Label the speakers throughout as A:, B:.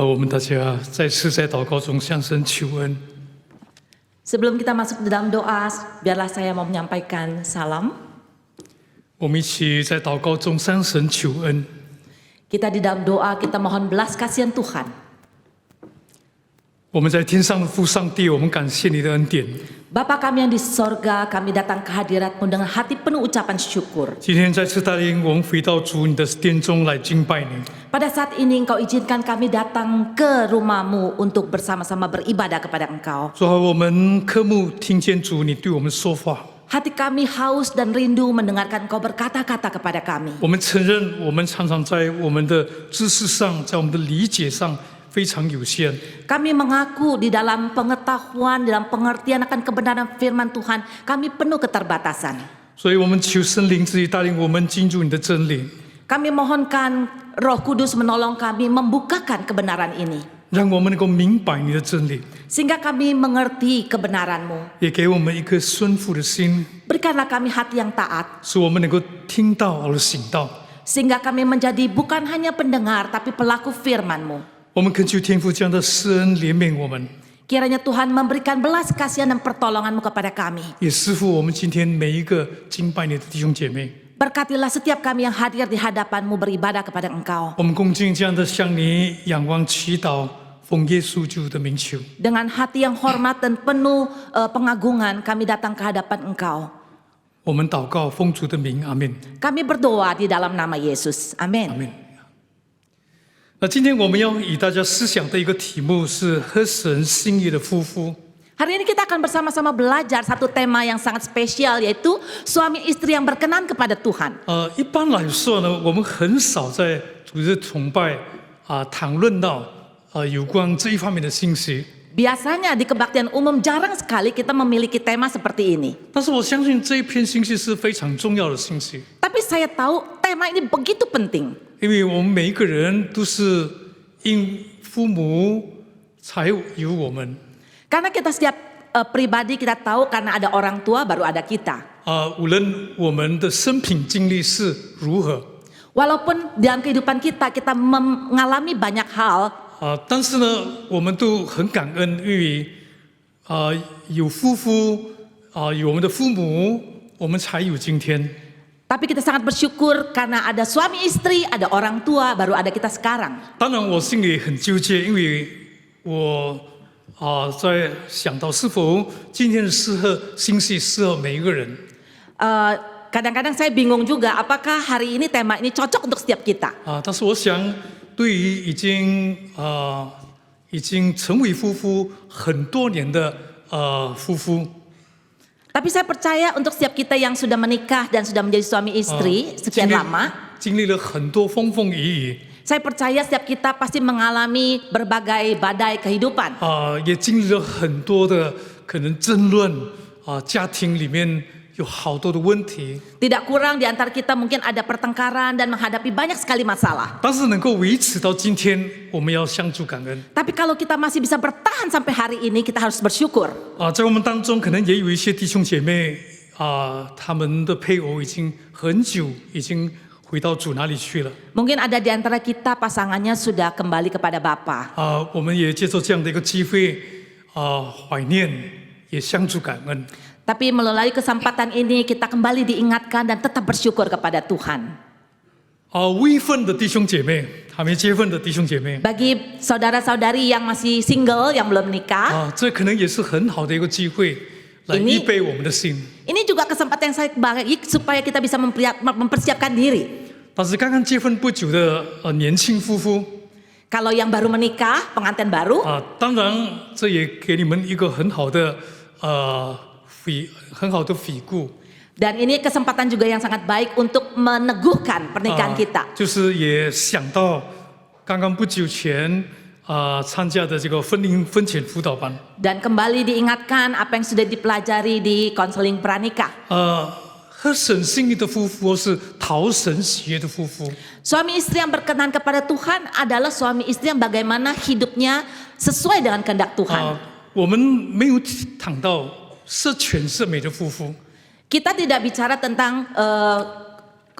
A: 我们大家再次在祷告中向神求恩。
B: Sebelum kita masuk ke dalam doa, biarlah saya mau menyampaikan salam.
A: 我们一起在祷告中向神求恩。
B: Kita di dalam doa, kita mohon belas kasihan Tuhan.
A: 我们在天上的父上帝，我们感谢你的恩典。
B: Bapa kami yang di sorga, kami datang ke hadirat-Mu dengan hati penuh ucapan syukur.
A: 今天再次带领我们回到主你的殿中来敬拜你。
B: Pada saat ini Engkau izinkan kami datang ke rumah-Mu untuk bersama-sama beribadah kepada Engkau.
A: 主啊，我们渴慕听见主你对我们说话。
B: Hati kami haus dan rindu mendengarkan Engkau berkata-kata kepada kami.
A: 我们承认，我们常常在我们的知识上，在我们的理解上非常有限。
B: Kami mengaku di dalam pengetahuan, dalam pengertian akan kebenaran firman Tuhan, kami penuh keterbatasan.
A: 所以我们求圣灵自己带领我们进入你的真理，
B: Kami mohonkan Roh Kudus menolong kami membukakan kebenaran ini,
A: 让我们能够明白你的真理，
B: sehingga kami mengerti kebenaran-Mu.
A: 也给我们一颗顺服的心，
B: Berikanlah kami hati yang taat,
A: 使我们能够听到而行道。
B: sehingga kami menjadi bukan hanya pendengar, tapi pelaku firman-Mu.
A: 我们恳求天父这样的施恩怜悯我们，
B: Kiranya Tuhan memberikan belas kasihan dan pertolongan-Mu kepada kami.
A: 也师傅我们今天每一个敬拜你的弟兄姐妹。
B: Berkatilah setiap kami yang hadir di hadapan-Mu beribadah kepada Engkau.
A: 我们恭敬这样的向你仰望祈祷，奉耶稣基督的名求。
B: Dengan hati yang hormat dan penuh pengagungan kami datang ke hadapan Engkau.
A: 我们祷告，奉主的名，阿门。
B: Kami berdoa di dalam nama Yesus.
A: 阿
B: Amin.
A: 门。那今天我们要与大家思想的一个题目是合神心意的夫妇。
B: Hari ini kita akan bersama-sama belajar satu tema yang sangat spesial, yaitu suami istri yang berkenan kepada Tuhan.
A: 一般来说呢，我们很少在主日崇拜谈论到有关这一方面的信息。
B: Biasanya di kebaktian umum jarang sekali kita memiliki tema seperti ini.
A: 但是我相信这一篇信息是非常重要的信息，
B: Tapi saya tahu tema ini begitu penting.
A: 因为我们每一个人都是因父母才有我们。
B: Karena kita setiap pribadi kita tahu karena ada orang tua baru ada kita.
A: 无论我们的生平经历是如何，
B: Walaupun dalam kehidupan kita mengalami banyak hal,
A: 但是呢，我们都很感恩，因为有夫妇有我们的父母，我们才有今天。
B: tapi kita sangat bersyukur karena ada suami istri, ada orang tua, baru ada kita sekarang.
A: 当然，我心里很纠结，因为我在想到是否今天的信息适合每一个人。
B: Kadang-kadang saya bingung juga, apakah hari ini tema ini cocok untuk setiap kita.
A: 但是我想，对于已经成为夫妇很多年的夫妇，
B: Tapi saya percaya untuk setiap kita yang sudah menikah dan sudah menjadi suami istri sekian lama,
A: 经历了很多风风雨雨，
B: saya percaya setiap kita pasti mengalami berbagai badai kehidupan.
A: 也经历了很多的可能争论，家庭里面有好多的问题，
B: Tidak kurang di antara kita mungkin ada pertengkaran dan menghadapi banyak sekali masalah.
A: 但是能够维持到今天，我们要向主感恩。
B: Tapi kalau kita masih bisa bertahan sampai hari ini, kita harus bersyukur.
A: 在我们当中，可能也有一些弟兄姐妹他们的配偶已经很久已经回到主那里去了。
B: Mungkin ada di antara kita pasangannya sudah kembali kepada Bapa.
A: 我们也借着这样的一个机会怀念，也向主感恩。
B: Tapi melalui kesempatan ini kita kembali diingatkan dan tetap bersyukur kepada Tuhan.
A: 未婚的弟兄姐妹，还没结婚的弟兄姐妹，
B: Bagi saudara-saudari yang masih single, yang belum menikah,
A: 这可能也是很好的一个机会，来预备我们的心。
B: ini juga kesempatan yang saya bagi supaya kita bisa mempersiapkan diri.
A: 但是刚刚结婚不久的年轻夫妇，
B: Kalau yang baru menikah, pengantin baru,
A: 当然这也给你们一个很好的回顾。
B: dan ini kesempatan juga yang sangat baik untuk meneguhkan pernikahan kita.
A: 就是也想到刚刚不久前参加的这个婚前辅导班。
B: Dan kembali diingatkan apa yang sudah dipelajari di konseling pranikah.
A: 合神心意的夫妇是讨神喜悦的夫妇。
B: Suami istri yang berkenan kepada Tuhan adalah suami istri yang bagaimana hidupnya sesuai dengan kehendak Tuhan.
A: 我们没有谈到是全是美的夫妇。
B: Kita tidak bicara tentang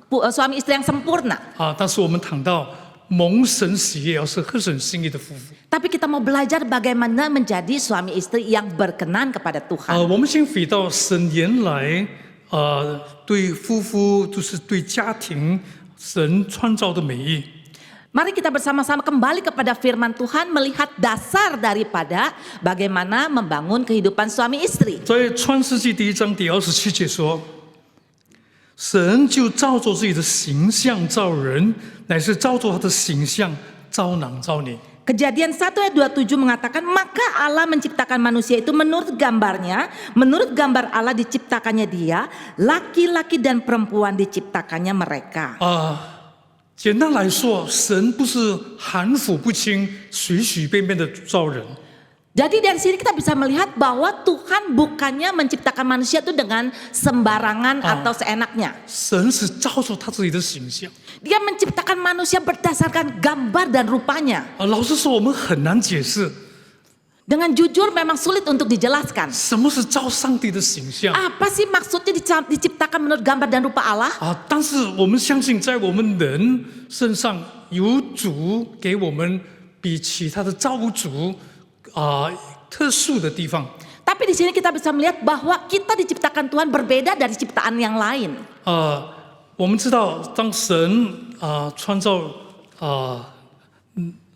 B: suami istri yang sempurna.
A: 但是我们谈到蒙神喜悦，而是合神心意的夫妇。
B: Tapi kita mau belajar bagaimana menjadi suami istri yang berkenan kepada Tuhan.
A: 我们先回到神原来对夫妇就是对家庭神创造的美意。
B: Mari kita bersama-sama kembali kepada firman Tuhan melihat dasar daripada bagaimana membangun kehidupan suami istri.
A: 在创世纪1章第27节说，神就照着自己的形象造人，乃是照着他的形象造男造女。
B: Kejadian 1 ayat 27 mengatakan, maka Allah menciptakan manusia itu menurut gambarnya, menurut gambar Allah diciptakannya dia, laki-laki dan perempuan diciptakannya mereka.
A: 简单来说，神不是含糊不清、随随便便的造人。
B: Jadi dari sini kita bisa melihat bahwa Tuhan bukannya menciptakan manusia itu dengan sembarangan atau seenaknya.
A: 神是照着他自己的形象。
B: Dia menciptakan manusia berdasarkan gambar dan rupanya.
A: 老实说，我们很难解释
B: Dengan jujur memang sulit untuk dijelaskan.
A: 什么是照上帝的形象。
B: Apa sih maksudnya diciptakan menurut gambar dan rupa Allah?
A: 但是我们相信，在我们人身上有主给我们比其他的造物主特殊的地方。
B: Tapi di sini kita bisa melihat bahwa kita diciptakan Tuhan berbeda dari ciptaan yang lain.
A: 我们知道，当神创造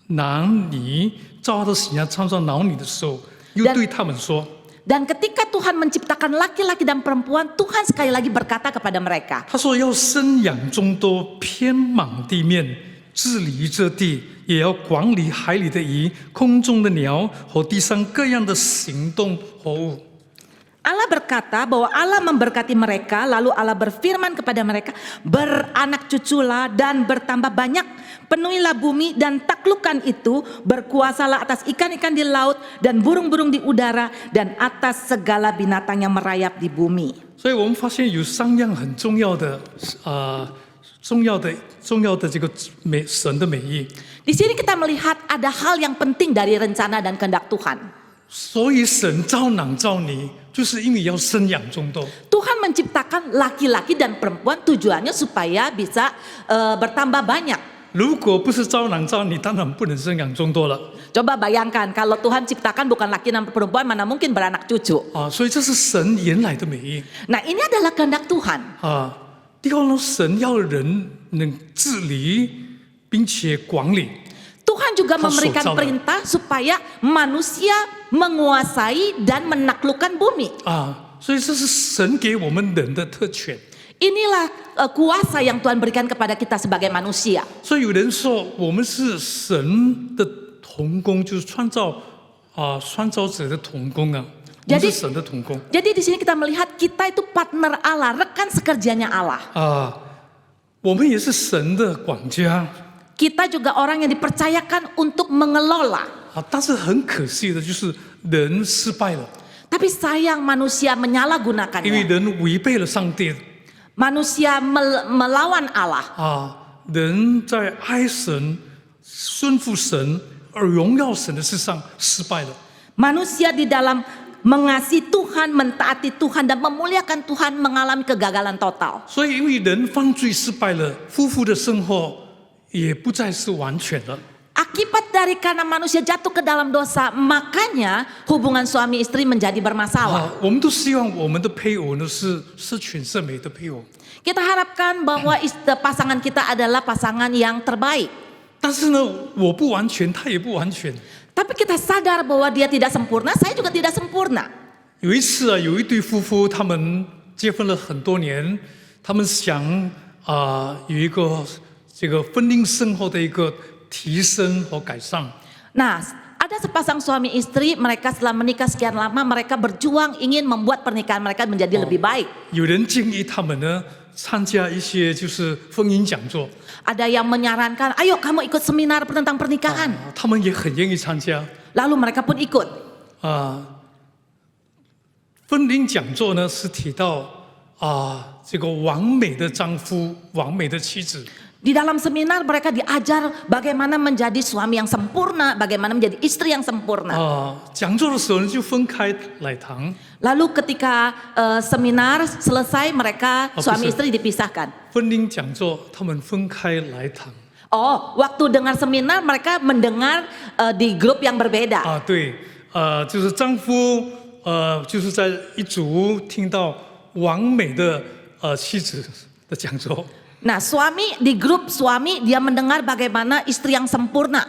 A: 男女，照他的形象创造男女的时候，又对他们说。
B: Dan ketika Tuhan menciptakan laki-laki dan perempuan, Tuhan sekali lagi berkata kepada mereka.
A: 他说要生养众多，遍满地面，治理这地，也要管理海里的鱼、空中的鸟和地上各样的行动活物。
B: Allah berkata bahwa Allah memberkati mereka, lalu Allah berfirman kepada mereka, beranak cuculah dan bertambah banyak, penuhilah bumi dan taklukkan itu, berkuasalah atas ikan-ikan di laut dan burung-burung di udara dan atas segala binatang yang merayap di bumi.
A: 所以我们发现有3样很重要的这个神的美意。
B: Di sini kita melihat ada hal yang penting dari rencana dan kehendak Tuhan.
A: 所以神造男造女，就是因为要生养众多。
B: Tuhan menciptakan laki-laki dan perempuan tujuannya supaya bisa bertambah banyak.
A: 如果不是造男造女，当然不能生养众多了。
B: Coba bayangkan kalau Tuhan ciptakan bukan laki dan perempuan, mana mungkin beranak cucu.
A: 所以这是神原来的美意。
B: Nah ini adalah kehendak Tuhan.
A: 第二呢，神要人能治理并且管理。
B: Tuhan juga memberikan perintah supaya manusia menguasai dan menaklukkan bumi.
A: 所以这是神给我们人的特权。
B: Inilah kuasa yang Tuhan berikan kepada kita sebagai manusia.
A: 所以有人说，我们是神的同工，就是创造者的同工啊。我们是神的同工。
B: Jadi di sini kita melihat kita itu partner Allah, rekan sekerjanya Allah.
A: 我们也是神的管家。
B: Kita juga orang yang dipercayakan untuk mengelola.
A: 但是很可惜的就是人失败了，
B: Tapi sayang manusia
A: 因为
B: menyalahgunakannya.
A: 人违背了上帝。
B: Manusia melawan Allah.
A: 人在爱神、顺服神而荣耀神的事上失败了。
B: Manusia di dalam mengasihi Tuhan, mentaati Tuhan dan memuliakan Tuhan mengalami kegagalan total.
A: 所以因为人犯罪失败了，夫妇的生活也不再是完全了。
B: Akibat dari karena manusia jatuh ke dalam dosa, makanya hubungan suami istri menjadi bermasalah.
A: 我们都希望我们的配偶呢是全善美的配偶。
B: Kita harapkan bahwa pasangan kita adalah pasangan yang terbaik.
A: 但是呢，我不完全，他也不完全。
B: Tapi kita sadar bahwa dia tidak sempurna, saya juga tidak sempurna.
A: 有一次有一对夫妇，他们结婚了很多年，他们想有一个这个婚姻生活的一个提升和改善。
B: Nah, ada sepasang suami istri, mereka setelah menikah sekian lama, mereka berjuang ingin membuat pernikahan mereka menjadi lebih baik.
A: 有人建议他们呢参加一些就是婚姻讲座，
B: Ada yang menyarankan, ayo kamu ikut seminar tentang pernikahan.
A: 他们也很愿意参加。
B: Lalu mereka pun ikut.
A: 婚姻讲座呢是提到这个完美的丈夫、完美的妻子。
B: Di dalam seminar mereka diajar bagaimana menjadi suami yang sempurna, bagaimana menjadi istri yang sempurna.
A: 讲座的时候呢就分开来谈，
B: Lalu ketika seminar selesai mereka suami istri dipisahkan.
A: 婚姻讲座他们分开来谈。
B: Oh, waktu dengar seminar mereka mendengar di grup yang berbeda.
A: 啊，对，就是丈夫就是在一组听到完美的妻子的讲座，
B: Nah, suami di grup suami dia mendengar bagaimana istri yang sempurna.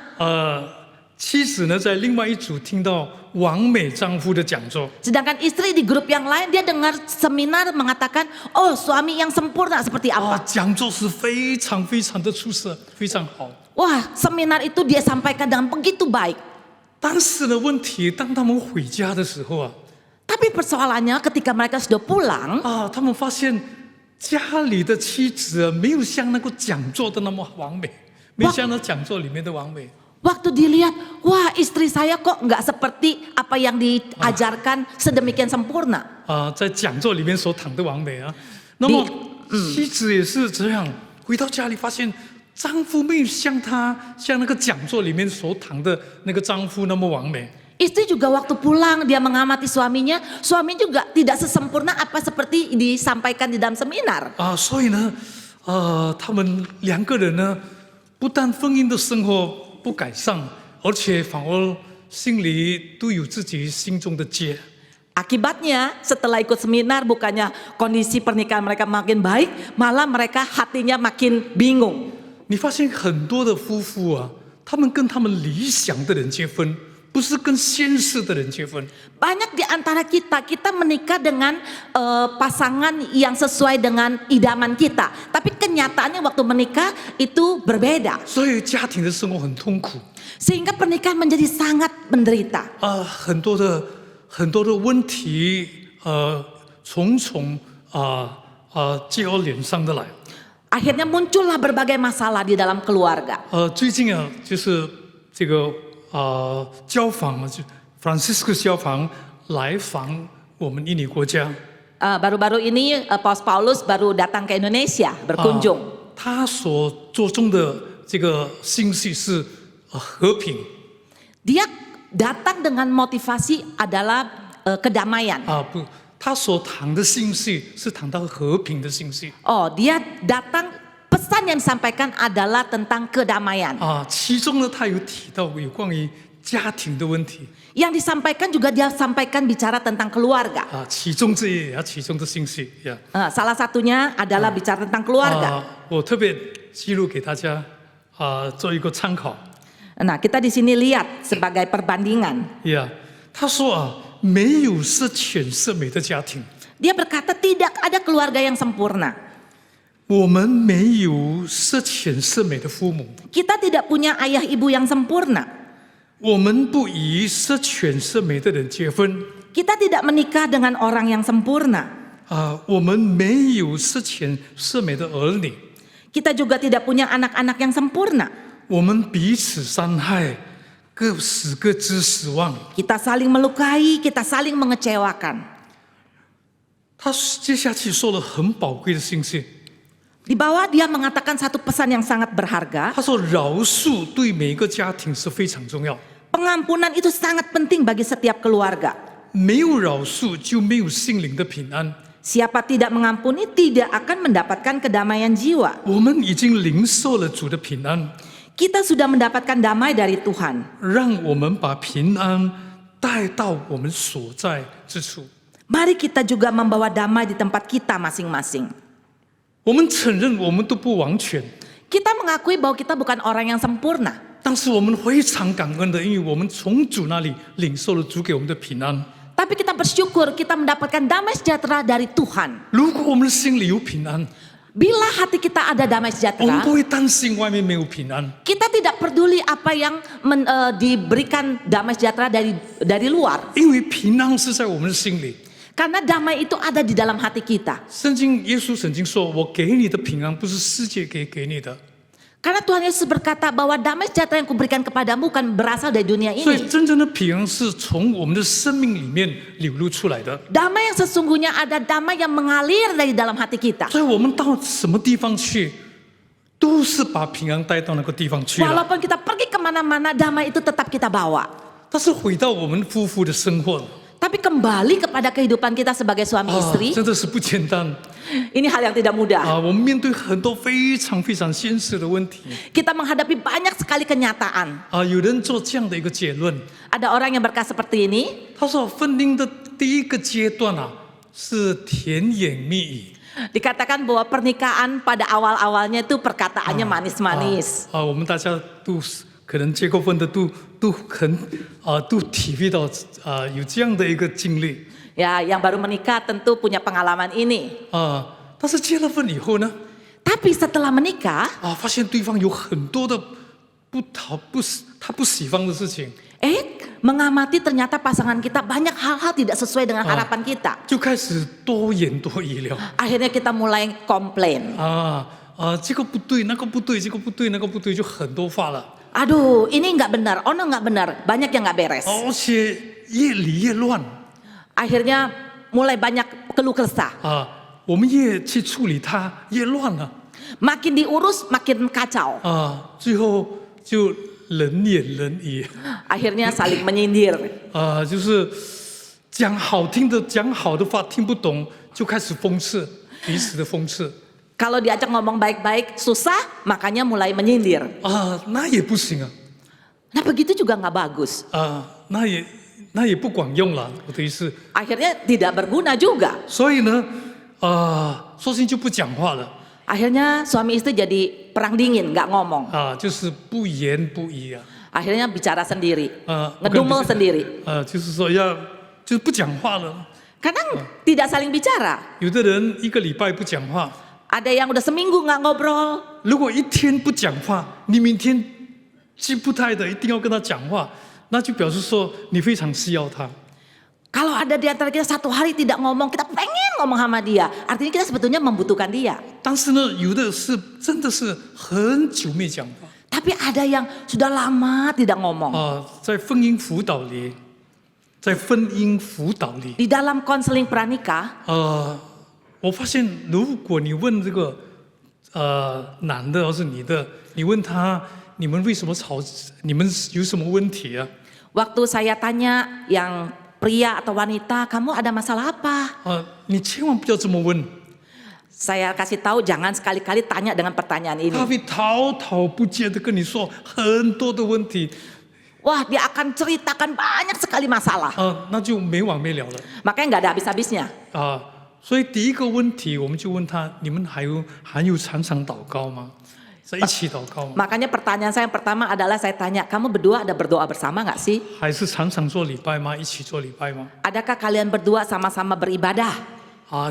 A: 妻子呢在另外一组听到完美丈夫的讲座，
B: Sedangkan istri di grup yang lain dia dengar seminar mengatakan, oh suami yang sempurna seperti
A: 啊，
B: apa.
A: 讲座是非常非常的出色，非常好。
B: Wah, seminar itu dia sampaikan dengan begitu baik.
A: 但是呢，问题当他们回家的时候啊，
B: Tapi persoalannya ketika mereka sudah pulang,
A: 他们发现家里的妻子没有像那个讲座的那么完美，没有像那讲座里面的完美。
B: waktu dilihat, wah istri saya kok nggak seperti apa yang diajarkan sedemikian sempurna.
A: 在讲座里面所谈的完美啊，那么妻子也是这样，回到家里发现丈夫没有像那个讲座里面所谈的那个丈夫那么完美。
B: Istri juga waktu pulang dia mengamati suaminya, suami juga tidak sesempurna apa seperti disampaikan di dalam seminar.
A: 所以呢，他们两个人呢，不但婚姻的生活不改善，而且反而心里都有自己心中的结。
B: Akibatnya setelah ikut seminar bukannya kondisi pernikahan mereka makin baik, malah mereka hatinya makin bingung.
A: 你发现很多的夫妇啊，他们跟他们理想的人结婚，不是跟现实的人结婚。
B: Banyak di antara kita menikah dengan pasangan yang sesuai dengan idaman kita. Tapi kenyataannya waktu menikah itu berbeda.
A: 所以家庭的生活很痛苦。
B: Sehingga pernikahan menjadi sangat menderita.
A: 很多的问题，重重接二连三的来。
B: Akhirnya muncullah berbagai masalah di dalam keluarga.
A: 最近啊，就是这个教坊，就 Francisco 教坊来访我们印尼国家。
B: Baru-baru ini Paus Paulus baru datang ke Indonesia berkunjung.
A: 他所着重的这个信息是和平。
B: Dia datang dengan motivasi adalah kedamaian.
A: 不，他所谈的信息是谈到和平的信息。
B: Oh, dia datang pesan yang disampaikan adalah tentang kedamaian.
A: 其中呢，他有提到有关于家庭的问题。
B: Yang disampaikan juga dia sampaikan bicara tentang keluarga.
A: 其中其中的信息呀。
B: Salah satunya adalah bicara tentang keluarga.
A: 我特别记录给大家做一个参考。
B: Nah, kita di sini lihat sebagai perbandingan.
A: 他说没有十全十美的家庭。
B: Dia berkata tidak ada keluarga yang sempurna.
A: 我们没有十全十美的父母。
B: Kita tidak punya ayah ibu yang sempurna.
A: 我们不与十全十美的人结婚。
B: Kita tidak menikah dengan orang yang sempurna.
A: 我们没有十全十美的儿女。
B: Kita juga tidak punya anak-anak yang sempurna.
A: 我们彼此伤害，各死各自死亡。
B: Kita saling melukai, kita saling mengecewakan.
A: 他接下去说了很宝贵的信息。
B: Di bawah dia mengatakan satu pesan yang sangat berharga.
A: 他说饶恕对每一个家庭是非常重要。
B: Pengampunan itu sangat penting bagi setiap keluarga.
A: 没有饶恕就没有心灵的平安。
B: Siapa tidak mengampuni tidak akan mendapatkan kedamaian jiwa.
A: 我们已经领受了主的平安，
B: Kita sudah mendapatkan damai dari Tuhan.
A: 让我们把平安带到我们所在之处。
B: Mari kita juga membawa damai di tempat kita masing-masing.
A: 我们承认我们都不完全，
B: Kita mengakui bahwa kita bukan orang yang sempurna.
A: 但是我们非常感恩的，因为我们从主那里领受了主给我们的平安。
B: Tapi kita bersyukur kita mendapatkan damai sejahtera dari Tuhan.
A: 如果我们的心里有平安，
B: Bila hati kita ada damai
A: 我们
B: sejahtera,
A: 不会担心外面没有平安。
B: kita tidak peduli apa yang diberikan damai sejahtera dari luar.
A: 因为平安是在我们的心里。
B: Karena damai itu ada di dalam hati kita.
A: 圣经耶稣曾经说：“我给你的平安，不是世界给你的。”
B: Karena Tuhan Yesus berkata bahwa damai sejahtera yang kuberikan kepadamu bukan berasal dari dunia
A: 所以
B: ini.
A: 真正的平安是从我们的生命里面流露出来的。
B: Damai yang sesungguhnya ada damai yang mengalir dari dalam hati kita.
A: 所以我们到什么地方去，都是把平安带到那个地方去了。
B: Walaupun kita pergi kemana-mana, damai itu tetap kita bawa.
A: 但是回到我们夫妇的生活，
B: Tapi kembali kepada kehidupan kita sebagai suami
A: 啊，
B: istri,
A: 真的是不简单
B: ini hal yang tidak mudah.
A: 啊！我们面对很多非常非常现实的问题
B: Kita menghadapi banyak sekali kenyataan.
A: 啊。有人做这样的一个结论，
B: Ada orang yang berkata seperti ini,
A: 他说婚姻的第一个阶段啊是甜言蜜语
B: dikatakan bahwa pernikahan pada awal-awalnya itu perkataannya manis-manis.
A: 啊。我们大家都是可能结过婚的都体会到有这样的一个经历
B: Ya, yang baru menikah tentu punya pengalaman ini.
A: 啊。但是结了婚以后呢，
B: Tapi setelah menikah,
A: 啊，发现对方有很多的他不喜欢的事情，
B: mengamati ternyata pasangan kita banyak hal-hal tidak sesuai dengan harapan kita.
A: 就开始多言多语了
B: Akhirnya kita mulai komplain.
A: 这个不对，那个不对，这个不对，那个不对，就很多话了。
B: Aduh, ini nggak benar, ono nggak benar, banyak yang nggak beres.
A: 而且越理越乱
B: Akhirnya mulai banyak keluh kesah.
A: 啊，我们越去处理它，越乱了
B: Makin diurus, makin kacau.
A: 啊，最后就人言人语
B: Akhirnya saling menyindir.
A: 啊，就是讲好听的，讲好的话听不懂，就开始讽刺，彼此的讽刺
B: Kalau diajak ngomong baik-baik susah, makanya mulai menyindir.
A: 啊，那也不行啊
B: Nah begitu juga nggak bagus.
A: 啊，那也不管用了，我的意思。
B: Akhirnya tidak berguna juga.
A: 所以呢，索性就不讲话了
B: Akhirnya suami istri jadi perang dingin, nggak ngomong.
A: 啊，就是不言不语啊。
B: Akhirnya bicara sendiri,
A: 啊，
B: ngedumel sendiri.
A: 就是说就是不讲话了。
B: Karena tidak saling bicara.
A: 有的人一个礼拜不讲话，
B: Ada yang udah seminggu nggak ngobrol.
A: 如果一天不讲话，你明天急不太的一定要跟他讲话，那就表示说你非常需要他。
B: Kalau ada di antara kita satu hari tidak ngomong, kita pengen ngomong sama dia. Artinya kita sebetulnya membutuhkan dia.
A: 但是呢，有的是真的是很久没讲话
B: Tapi ada yang sudah lama tidak ngomong.
A: 啊，在婚姻辅导里，
B: Di dalam konseling pranikah,
A: 我发现如果你问这个男的或是女的，你问他你们为什么吵，你们有什么问题啊？
B: waktu saya tanya yang pria atau wanita, kamu ada masalah apa?
A: 你千万不要这么问，
B: Saya kasih tahu jangan sekali-kali tanya dengan pertanyaan ini.
A: 他会滔滔不绝的跟你说很多的问题，
B: Wah, dia akan ceritakan banyak sekali masalah.
A: 那就没完没了了
B: Makanya nggak ada habis-habisnya.
A: 所以第一个问题，我们就问他：你们还有常常祷告吗？在一起祷告吗？
B: Makanya pertanyaan saya yang pertama adalah saya tanya, kamu berdua ada berdoa bersama nggak sih?
A: 还是常常做礼拜吗？一起做礼拜吗？
B: Adakah kalian berdua sama-sama beribadah?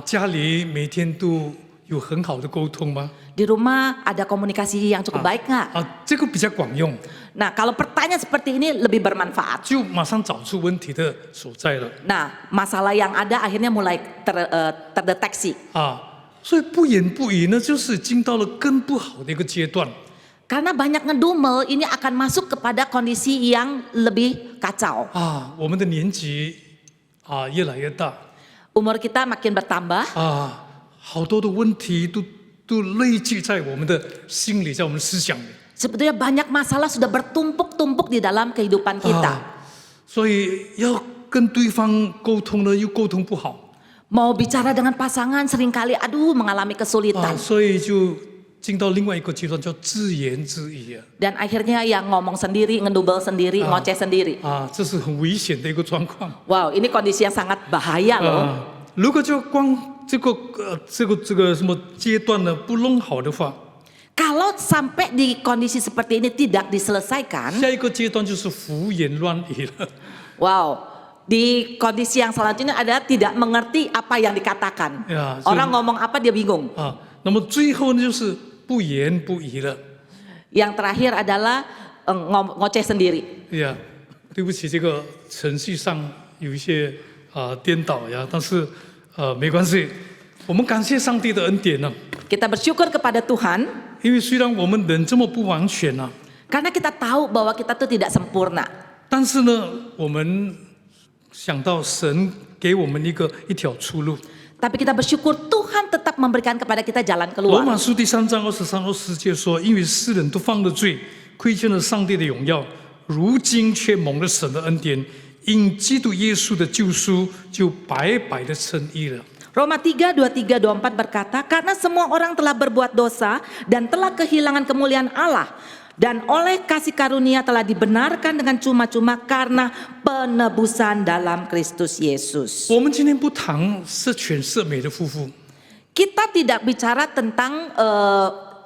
A: 家里每天都有很好的沟通吗？
B: Di rumah ada komunikasi yang cukup baik nggak?
A: 这个比较管用，
B: Nah, kalau pertanyaan seperti ini lebih bermanfaat.
A: 就马上找出问题的所在了
B: Nah, masalah yang ada akhirnya mulai terdeteksi.
A: 所以不言不语呢，就是进到了更不好的一个阶段
B: Karena banyak ngedumel, ini akan masuk kepada kondisi yang lebih kacau.
A: 我们的年纪越来越大
B: Umur kita makin bertambah,
A: 好多的问题都累积在我们的心里，在我们的思想里
B: sebetulnya banyak masalah sudah bertumpuk-tumpuk di dalam kehidupan kita.
A: 所以要跟对方沟通呢，又沟通不好
B: Mau bicara dengan pasangan seringkali mengalami kesulitan.
A: 所以就进到另外一个阶段，叫自言自语
B: Dan akhirnya yang ngomong sendiri, ngedumel sendiri, ngoceh sendiri.
A: 这是很危险的一个状况
B: Wow, ini kondisi yang sangat bahaya loh.
A: 如果就光这个什么阶段呢不弄好的话，
B: Kalau sampai di kondisi seperti ini tidak diselesaikan,
A: 下一个阶段就是胡言乱语了
B: wow, di kondisi yang selanjutnya adalah tidak mengerti apa yang dikatakan.
A: Ya,
B: Orang ngomong apa dia bingung.
A: 那么最后呢就是不言不语了
B: Yang terakhir adalah ngoceh sendiri.
A: 对不起，这个程序上有一些颠倒呀，但是没关系，我们感谢上帝的恩典呢。
B: Kita bersyukur kepada Tuhan
A: 因为虽然我们人这么不完全啊，
B: karena kita tahu bahwa kita tuh tidak sempurna.
A: 但是呢，我们想到神给我们一条出路。
B: Tapi kita bersyukur Tuhan tetap memberikan kepada kita jalan
A: 罗
B: keluar.
A: 马书第3章23-24节说：“因为世人都犯了罪，亏欠了上帝的荣耀，如今却蒙了神的恩典，因基督耶稣的救赎，就白白的称义了。
B: Roma 3, 23, 24 berkata, karena semua orang telah berbuat dosa dan telah kehilangan kemuliaan Allah. Dan oleh kasih karunia telah dibenarkan dengan cuma-cuma karena penebusan dalam Kristus Yesus.
A: 我们今天不谈是全赦美的夫妇，
B: Kita tidak bicara tentang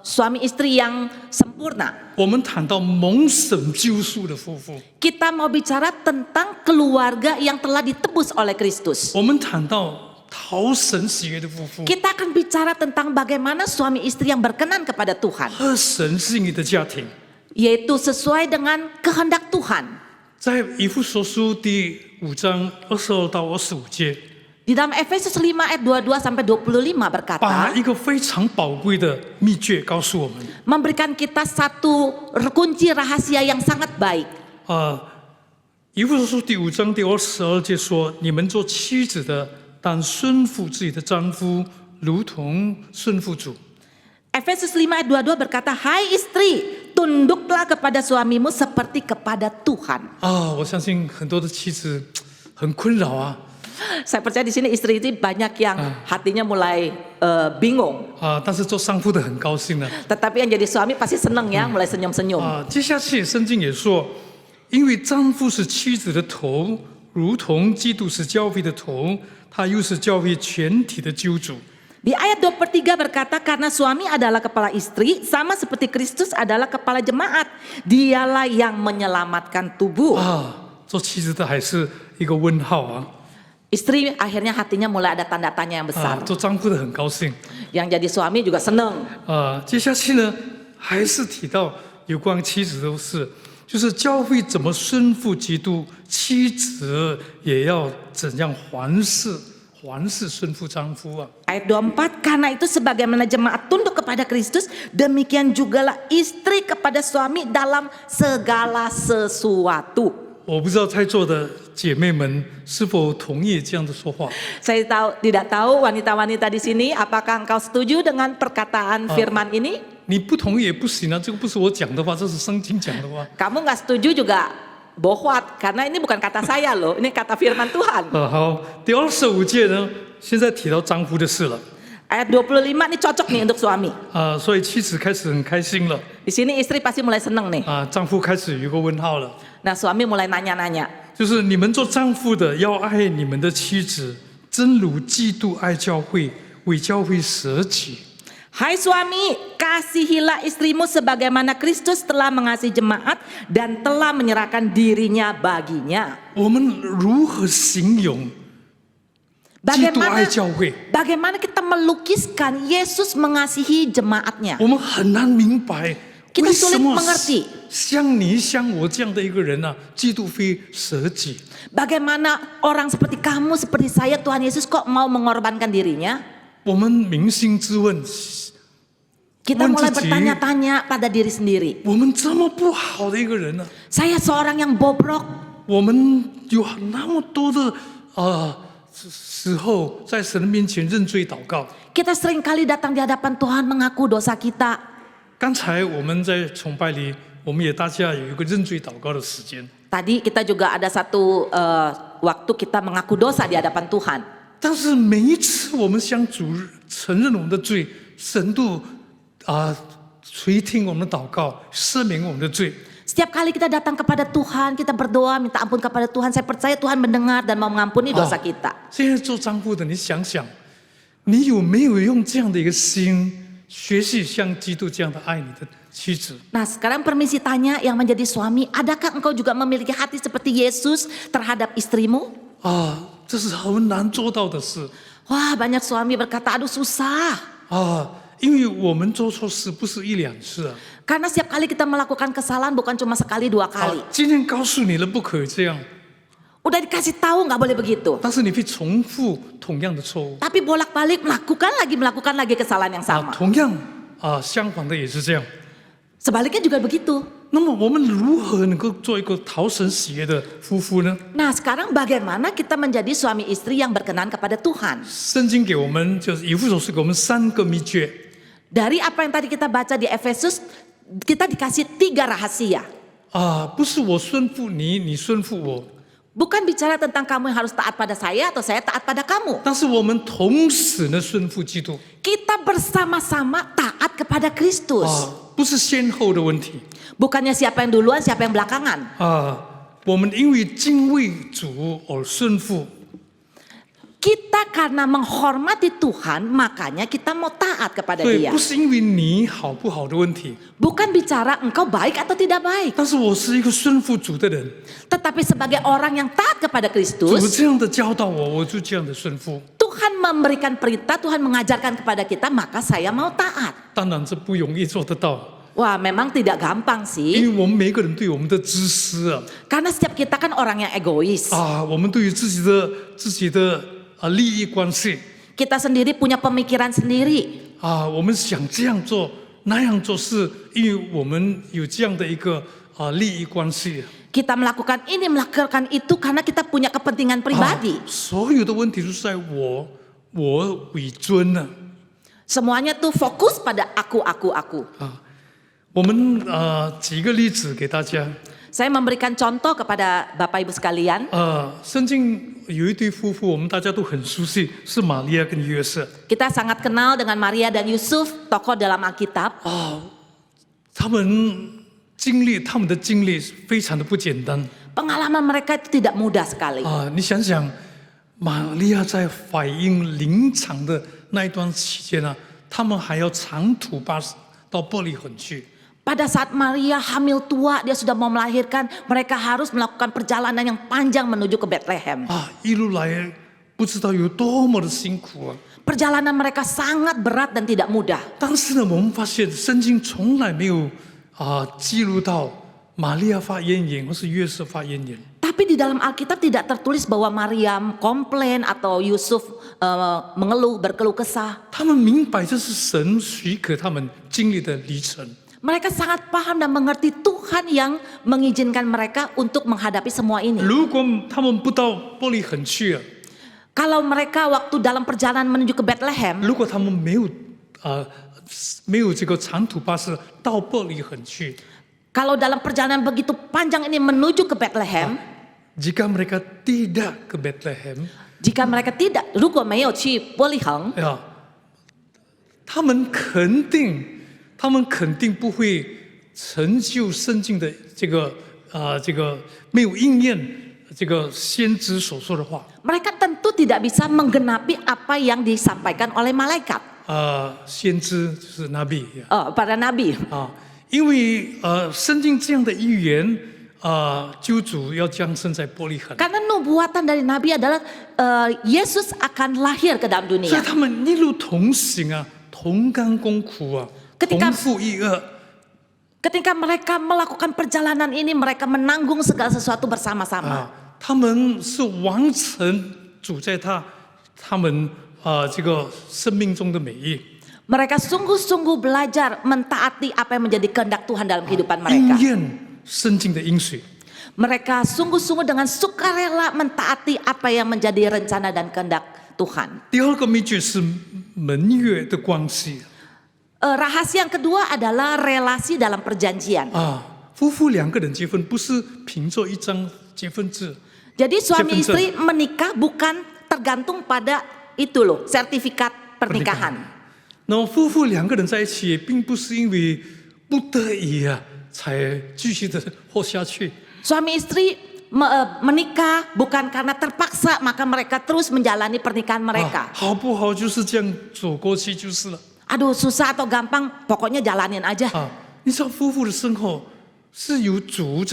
B: suami istri yang sempurna.
A: 我们谈到蒙神救赎的夫妇，
B: Kita mau bicara tentang keluarga yang telah ditebus oleh Kristus.
A: 我们谈到讨神喜悦的夫妇，
B: Kita akan bicara tentang bagaimana suami istri yang berkenan kepada Tuhan,
A: 合神心意的家庭。
B: yaitu sesuai dengan kehendak Tuhan.
A: 在以弗所书第5章22到25节，
B: Di dalam Efesus 5 ayat 22 sampai 25
A: 把
B: berkata,
A: 一个非常宝贵的秘诀告诉我们。
B: memberikan kita satu kunci rahasia yang sangat baik.
A: 以弗所书第5章第22节说：“你们做妻子的，当顺服自己的丈夫，如同顺服主。”
B: Efesus 5 ayat 22 berkata, hai istri, tunduklah kepada suamimu seperti kepada Tuhan.
A: 我相信很多的妻子很困扰啊，
B: Saya percaya di sini istri itu banyak yang hatinya mulai bingung.
A: 但是做丈夫的很高兴呢。
B: Tetapi yang jadi suami pasti seneng ya, mulai senyum-senyum.
A: 接下去圣经也说，因为丈夫是妻子的头，如同基督是教会的头，他又是教会全体的救主。
B: Di ayat 23 berkata, karena suami adalah kepala istri, sama seperti Kristus adalah kepala jemaat. Dialah yang menyelamatkan tubuh.
A: 做妻子的还是一个问号啊！
B: Istri akhirnya hatinya mulai ada tanda tanya yang besar.
A: 做丈夫的很高兴。
B: Yang jadi suami juga seneng.
A: 接下去呢，还是提到有关妻子的事，就是教会怎么顺服基督，妻子也要怎样环视顺服丈夫啊。
B: Ayat 24, karena itu sebagaimana jemaat tunduk kepada Kristus, demikian jugalah istri kepada suami dalam segala sesuatu.
A: 我不知道在座的姐妹们是否同意这样的说话。
B: Saya tidak tahu wanita-wanita di sini, apakah engkau setuju dengan perkataan firman ini?
A: 你不同意也不行啊，这个不是我讲的话，这是圣经讲的话。
B: Kamu nggak setuju juga bohwat, karena ini bukan kata saya loh, ini kata firman Tuhan.
A: 好，第25节呢，现在提到丈夫的事了。
B: Ayat 25 ini cocok nih untuk suami.
A: 所以妻子开始很开心了。
B: Di sini istri pasti mulai seneng nih.
A: 丈夫开始有一个问号了，
B: Nah suami mulai nanya-nanya.
A: 就是你们做丈夫的要爱你们的妻子，真如基督爱教会，为教会舍己。
B: Hai suami, kasihilah istrimu sebagaimana Kristus telah mengasihi jemaat dan telah menyerahkan dirinya baginya.
A: 我们如何形容基督爱教会？
B: Bagaimana kita melukiskan Yesus mengasihi jemaatnya?
A: 我们很难明白
B: Kita
A: 为什
B: sulit
A: 么
B: mengerti
A: 像你像我这样的一个人啊，基督非舍己。
B: Bagaimana orang seperti kamu, seperti saya, Tuhan Yesus kok mau mengorbankan dirinya?
A: 我们扪心自问，
B: Kita mulai bertanya-tanya pada diri sendiri.
A: 我们这么不好的一个人呢、
B: Saya seorang yang bobrok.
A: 我们有那么多的时候在神的面前认罪祷告。
B: Kita sering kali datang di hadapan Tuhan mengaku dosa kita.
A: 刚才我们在崇拜里，我们也大家有一个认罪祷告的时间。
B: Tadi kita juga ada satu waktu kita mengaku dosa di hadapan Tuhan.
A: 但是每一次我们向主承认我们的罪，神都垂听我们的祷告，赦免我们的罪。
B: Setiap kali kita datang kepada Tuhan, kita berdoa minta ampun kepada Tuhan. Saya percaya Tuhan mendengar dan mau mengampuni dosa kita.
A: 现在做丈夫的，你想想，你有没有用这样的一个心，学习像基督这样的爱你的妻子？
B: Nah sekarang permisi tanya yang menjadi suami, adakah engkau juga memiliki hati seperti Yesus terhadap istrimu?
A: 这是很难做到的事
B: Wah banyak suami berkata, aduh susah.
A: 因为我们做错事不是一两次啊。
B: Karena setiap kali kita melakukan kesalahan bukan cuma sekali dua kali.
A: 今天告诉你了，不可以这样，
B: Udah dikasih tahu nggak boleh begitu.
A: 但是你会重复同样的错误。
B: Tapi bolak-balik melakukan lagi kesalahan yang sama.
A: 同样相反的也是这样。
B: Sebaliknya juga begitu.
A: 那么我们如何能够做一个讨神喜悦的夫妇呢？
B: Nah sekarang bagaimana kita menjadi suami istri yang berkenan kepada Tuhan?
A: 圣经给我们就是以弗所书给我们3个秘诀。
B: Dari apa yang tadi kita baca di Efesus, kita dikasih 3 rahasia.
A: 不是我顺服你，你顺服我。
B: Bukan bicara tentang kamu yang harus taat pada saya atau saya taat pada kamu.
A: 但是我们同时呢顺服基督
B: Kita bersama-sama taat kepada Kristus.
A: 不是先后的问题
B: Bukannya siapa yang duluan, siapa yang belakangan.
A: 我们因为敬畏主而顺服
B: Kita karena menghormati Tuhan, makanya kita mau taat kepada
A: 所以
B: Dia.
A: 不是因为你好不好的问题
B: Bukan bicara engkau baik atau tidak baik.
A: 但是我是一个顺服主的人
B: Tetapi sebagai orang yang taat kepada
A: 主
B: Kristus,
A: 这样的教导我就这样的顺服
B: Tuhan memberikan perintah, Tuhan mengajarkan kepada kita, maka saya mau taat.
A: 当然这不容易做得到
B: Wah, memang tidak gampang
A: 因
B: sih.
A: 为我们每个人对我们的自私
B: Karena setiap kita kan orang yang egois.
A: 我们对于自己的利益关系
B: Kita sendiri punya pemikiran sendiri.
A: 我们想这样做那样做，是因为我们有这样的一个利益关系
B: Kita melakukan ini, melakukan itu karena kita punya kepentingan pribadi.
A: 所有的问题都是在我为尊呢
B: Semuanya tuh fokus pada aku.
A: 我们举一个例子给大家
B: Saya memberikan contoh kepada Bapak Ibu sekalian.
A: 圣经有一对夫妇，我们大家都很熟悉，是玛利亚跟约瑟。
B: Kita sangat kenal dengan Maria dan Yusuf, tokoh dalam Alkitab.
A: 他们的经历非常的不简单
B: Pengalaman mereka itu tidak mudah sekali.
A: 你想想，玛利亚在怀孕临产的那一段期间呢，他们还要长途巴士到伯利恒去。
B: Pada saat Maria hamil tua, dia sudah mau melahirkan, mereka harus melakukan perjalanan yang panjang menuju ke Bethlehem.
A: 一路来不知道有多么的辛苦
B: Perjalanan mereka sangat berat dan tidak mudah.
A: 但是呢，我们发现圣经从来没有记录到玛利亚发怨言或是约瑟发怨言。
B: Tapi di dalam Alkitab tidak tertulis bahwa Maria komplain atau Yusuf mengeluh, berkeluh kesah.
A: 他们明白这是神许可他们经历的历程。
B: Mereka sangat paham dan mengerti Tuhan yang mengizinkan mereka untuk menghadapi semua ini.
A: 如果他们不到伯利恒去
B: Kalau mereka waktu dalam perjalanan menuju ke Bethlehem,
A: 如果他们没有这个长途巴士到伯利恒去，
B: kalau dalam perjalanan begitu panjang ini menuju ke Bethlehem,
A: jika mereka tidak ke Bethlehem，
B: jika mereka tidak, 如果没有去伯利恒，
A: 他们肯定不会成就圣经的这个没有应验这个先知所说的话。
B: mereka tentu tidak bisa menggenapi apa yang disampaikan oleh malaikat.
A: 先知就是 nabi
B: Para nabi.
A: 因为圣经这样的预言，救主要降生在伯利恒，
B: Karena nubuatan dari nabi adalah Yesus akan lahir ke dalam
A: 所以
B: dunia.
A: 他们一路同行同甘共苦同负一恶。
B: Ketika mereka melakukan perjalanan ini, mereka menanggung segala sesuatu bersama-sama.
A: 他们是完成主在他们这个生命中的美意，
B: Mereka sungguh-sungguh belajar mentaati apa yang menjadi kehendak Tuhan dalam kehidupan
A: 应
B: mereka.
A: 验圣经的应许。
B: Mereka sungguh-sungguh dengan sukarela mentaati apa yang menjadi rencana dan kehendak Tuhan.
A: 第二个秘诀是盟约的关系
B: Rahasia yang kedua adalah relasi dalam perjanjian.
A: 夫妇两个人结婚不是凭着一张结婚证，
B: Jadi suami istri menikah bukan tergantung pada itu loh, sertifikat pernikahan.
A: 那么夫妇两个人在一起，也并不是因为不得已才继续的活下去。
B: Suami istri menikah bukan karena terpaksa, maka mereka terus menjalani pernikahan mereka.
A: 好不好就是这样走过去就是了。
B: Aduh, susah atau gampang, pokoknya jalanin aja.
A: 你知道夫妇的生活是由主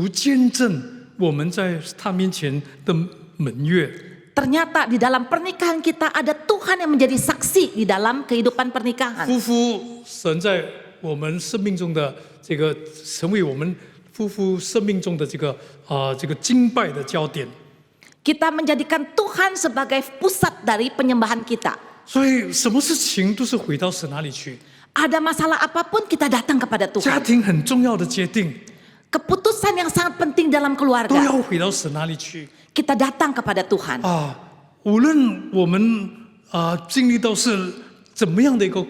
A: 见证我们在他面前的盟约。
B: Ternyata di dalam pernikahan kita ada Tuhan yang menjadi saksi di dalam kehidupan pernikahan.
A: 夫妇神在我们生命中的这个成为我们夫妇生命中的这个敬拜的焦点。
B: Kita menjadikan Tuhan sebagai pusat dari penyembahan kita.
A: 所以什么事情都是回到神那里去。
B: Ada masalah apapun kita datang kepada
A: 家
B: Tuhan.
A: 庭很重要的决定
B: Keputusan yang sangat penting dalam
A: 都
B: keluarga,
A: 要回到神那里去。
B: kita datang kepada Tuhan.
A: 无论我们经历到是怎么样的一个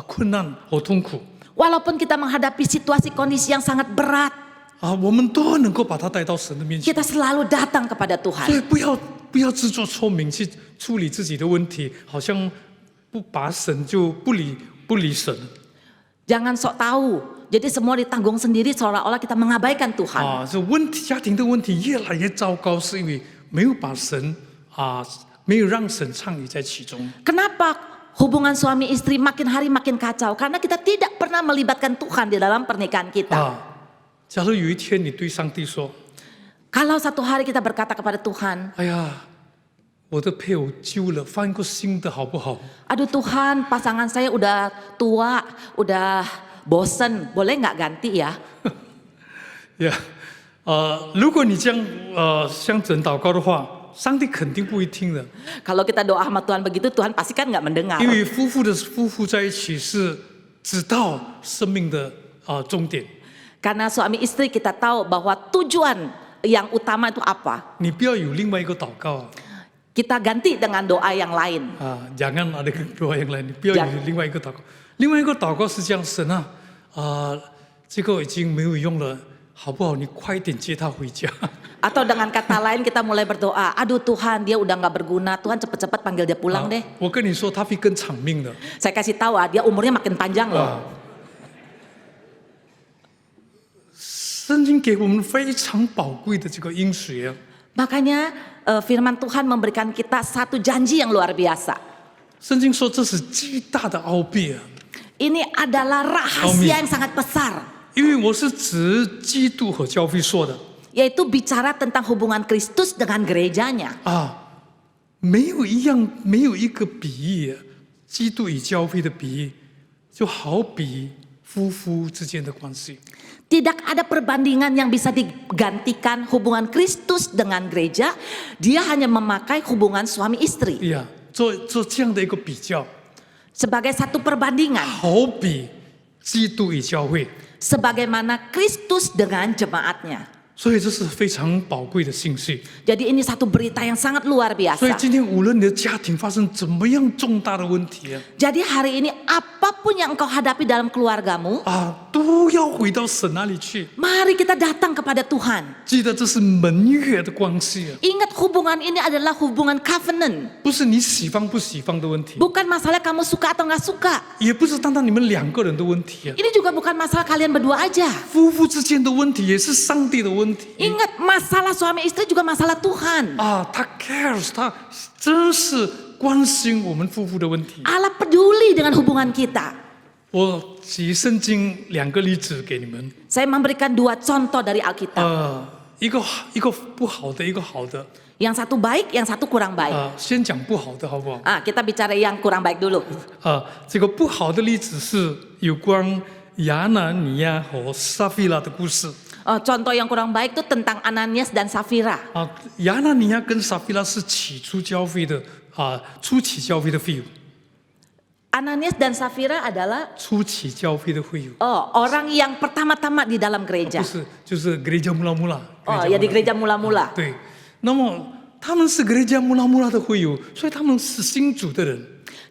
A: 困难和痛苦，
B: Walaupun kita menghadapi situasi kondisi yang sangat berat,
A: 我们都能够把它带到神的面前。
B: Kita selalu datang kepada
A: 所
B: Tuhan.
A: 以不要自作聪明去处理自己的问题，好像不把神就不理神。
B: Jangan sok tahu. Jadi semua ditanggung sendiri seolah-olah kita mengabaikan Tuhan.
A: 这家庭的问题越来越糟糕，是因为没有把神没有让神参与在其中。
B: Kenapa hubungan suami istri makin hari makin kacau? Karena kita tidak pernah melibatkan Tuhan di dalam pernikahan kita.
A: 假如有一天你对上帝说
B: Kalau satu hari kita berkata kepada Tuhan,
A: 哎呀，我的配偶旧了，换一个新的好不好？
B: aduh Tuhan, pasangan saya udah tua, udah bosen, boleh nggak ganti ya?
A: 如果你这样向神祷告的话，上帝肯定不会听的，
B: Kalau kita doa sama Tuhan begitu, Tuhan pasti kan nggak mendengar.
A: 因为夫妇在一起是直到生命的终点。
B: Karena suami istri kita tahu bahwa tujuan yang utama itu apa.
A: 你不要有另外一个祷告
B: Kita ganti dengan doa yang lain.
A: jangan ada doa yang lain，你不要有另外一个祷告。另外一个祷告是这样，神啊，这个已经没有用了，好不好？你快点接他回家。
B: Atau dengan kata lain kita mulai berdoa, aduh Tuhan dia udah nggak berguna, Tuhan cepet-cepet panggil dia pulang deh.
A: 我跟你说，他会更长命的。
B: Saya kasih tahu dia umurnya makin panjang loh.
A: 圣经给我们非常宝贵的这个应许
B: Makanya firman Tuhan memberikan kita satu janji yang luar biasa.
A: 圣经说这是极大的奥秘
B: Ini adalah rahasia yang sangat besar.
A: 因为我是指基督和教会说的
B: Yaitu bicara tentang hubungan Kristus dengan gerejanya.
A: 没有一个比喻，基督与教会的比喻，就好比夫妇之间的关系。
B: Tidak ada perbandingan yang bisa digantikan hubungan Kristus dengan gereja. Dia hanya memakai hubungan suami istri
A: 做这样的一个比较，
B: sebagai satu perbandingan.
A: 好比基督与教会，
B: Sebagaimana Kristus dengan jemaatnya.
A: 所以这是非常宝贵的信息。
B: Jadi ini satu berita yang sangat luar
A: 所以
B: biasa.
A: 今天无论你的家庭发生怎么样重大的问题
B: Jadi hari ini apapun yang engkau hadapi dalam keluargamu,
A: 都要回到神那里去。
B: mari kita datang kepada Tuhan.
A: 记得这是盟约的关系
B: Ingat hubungan ini adalah hubungan covenant.
A: 不是你喜欢不喜欢的问题，
B: Bukan masalah kamu suka atau nggak suka.
A: 也不是单单你们两个人的问题
B: Ini juga bukan masalah kalian berdua aja.
A: 夫妇之间的问题也是上帝的问题。
B: Ingat masalah suami istri juga masalah Tuhan.
A: 他 cares， 他真是关心我们夫妇的问题。
B: Allah peduli dengan hubungan kita.
A: 我举圣经两个例子给你们，
B: Saya memberikan dua contoh dari Alkitab.
A: 一个不好的，一个好的。
B: Yang satu baik, yang satu kurang baik.
A: 先讲不好的好不好？
B: Kita bicara yang kurang baik dulu.
A: 这个不好的例子是有关亚拿尼亚和撒菲拉的故事。
B: Contoh yang kurang baik itu tentang Ananias dan Safira.
A: 亚拿尼亚跟撒菲拉是起初教会的初期教会的会友，
B: Ananias dan Safira adalah
A: 初期教会的会友，
B: orang yang pertama-tama di dalam
A: 不
B: gereja.
A: 是就是gereja mula-mula。
B: Ya di gereja mula-mula.
A: 对，那么他们是gereja mula-mula的会友，所以他们是信主的人。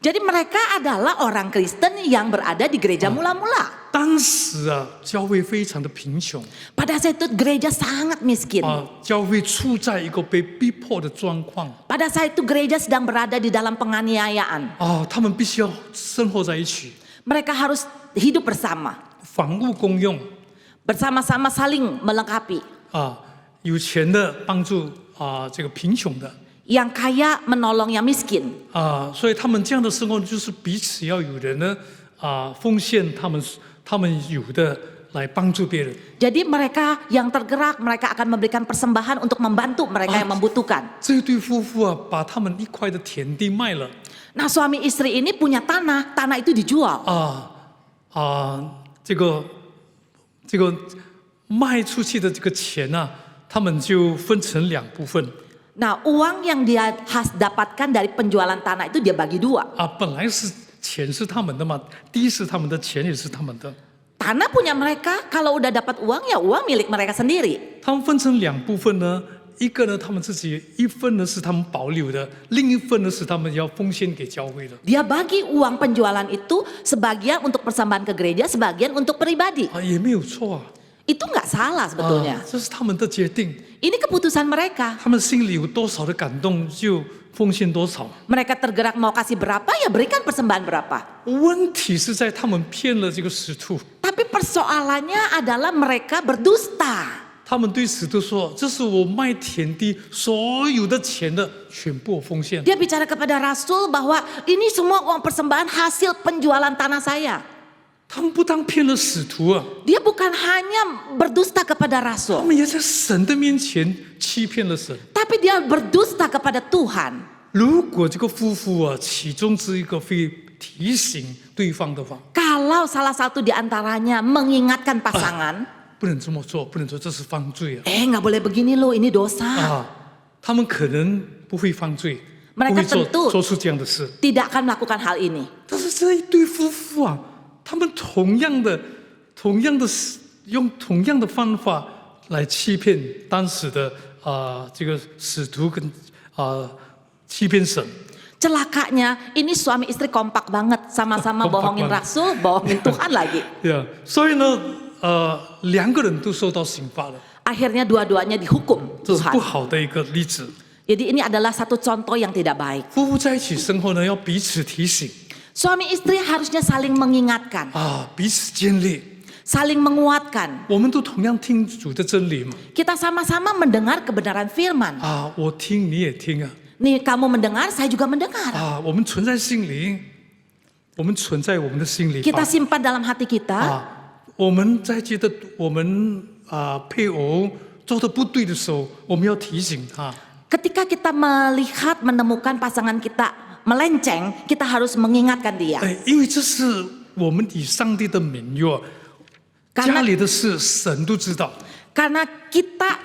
B: Jadi mereka adalah orang Kristen yang berada di gereja mula-mula.
A: 当时教会非常的贫穷，
B: Pada saat itu gereja sangat miskin.
A: 教会处在一个被逼迫的状况。
B: Pada saat itu gereja sedang berada di dalam penganiayaan.
A: 他们必须要生活在一起，
B: Mereka harus hidup bersama.
A: 房屋公用，
B: Bersama-sama saling melengkapi.
A: 有钱的帮助这个贫穷的。
B: Yang kaya menolong yang miskin.
A: 所以他们这样的生活就是彼此要有人呢奉献他们有的来帮助别人。
B: Jadi mereka yang tergerak, mereka akan memberikan persembahan untuk membantu mereka yang membutuhkan.
A: 这对夫妇把他们一块的田地卖了。
B: Nah suami istri ini punya tanah itu dijual.
A: 这个卖出去的这个钱他们就分成两部分。
B: Nah uang yang dia dapatkan dari penjualan tanah itu dia bagi dua.
A: 本来是钱是他们的嘛，地是他们的，钱也是他们的。
B: Tanah punya mereka, kalau udah dapat uang ya uang milik mereka sendiri.
A: 他们分成两部分呢，一个呢他们自己一份呢是他们保留的，另一份呢是他们要奉献给教会的。
B: Dia bagi uang penjualan itu sebagian untuk persembahan ke gereja, sebagian untuk pribadi.
A: 也没有错
B: Itu nggak salah sebetulnya.
A: 这是他们的决定，
B: Ini keputusan mereka.
A: 他们心里有多少的感动就奉献多少。
B: Mereka tergerak mau kasih berapa ya berikan persembahan berapa.
A: 问题是在他们骗了这个使徒，
B: Tapi persoalannya adalah mereka berdusta.
A: 他们对使徒说：“这是我卖田地所有的钱的全部奉献。”
B: Dia bicara kepada Rasul bahwa ini semua uang persembahan hasil penjualan tanah saya.
A: 他们不当骗了使徒啊，
B: Dia bukan hanya berdusta kepada
A: 他
B: Rasul,
A: 们也在神的面前欺骗了神。
B: tapi dia berdusta kepada Tuhan.
A: 如果这个夫妇啊，其中之一个会提醒对方的话，
B: Kalau salah satu di antaranya mengingatkan pasangan,
A: 不能这么做，不能做，这是犯罪啊！
B: nggak boleh begini loh, ini dosa.
A: 啊，他们可能不会犯罪，
B: Mereka
A: 不会
B: tentu
A: 做出这样的事。
B: Tidak akan melakukan hal ini.
A: 但是这一对夫妇啊，他们同样的用同样的方法来欺骗当时的这个使徒跟欺骗神。
B: Celakanya ini suami istri kompak banget, sama-sama
A: Kompak
B: bohongin
A: banget.
B: Rasul, bohongin Tuhan lagi.
A: 对啊，所以呢，两个人都受到刑罚了，
B: Akhirnya dua-duanya dihukum
A: 这是
B: Tuhan.
A: 不好的一个例子。
B: Jadi ini adalah satu contoh yang tidak baik.
A: 夫妇在一起生活呢，要彼此提醒
B: Suami istri harusnya saling mengingatkan,
A: 啊，彼此建立。
B: saling menguatkan.
A: 我们都同样听主的真理嘛，
B: Kita sama-sama mendengar kebenaran firman.
A: 啊，我听你也听啊，
B: Nih kamu mendengar, saya juga mendengar.
A: 啊，我们存在心里，我们存在我们的心里
B: Kita
A: 吧，
B: simpan dalam hati kita.
A: 啊，我们在觉得我们配偶做的不对的时候，我们要提醒他，
B: Ketika kita melihat, menemukan pasangan kita melenceng, kita harus mengingatkan dia.
A: 哎，因为这是我们与上帝的盟约，家
B: Karena
A: 里的事神都知道，
B: karena kita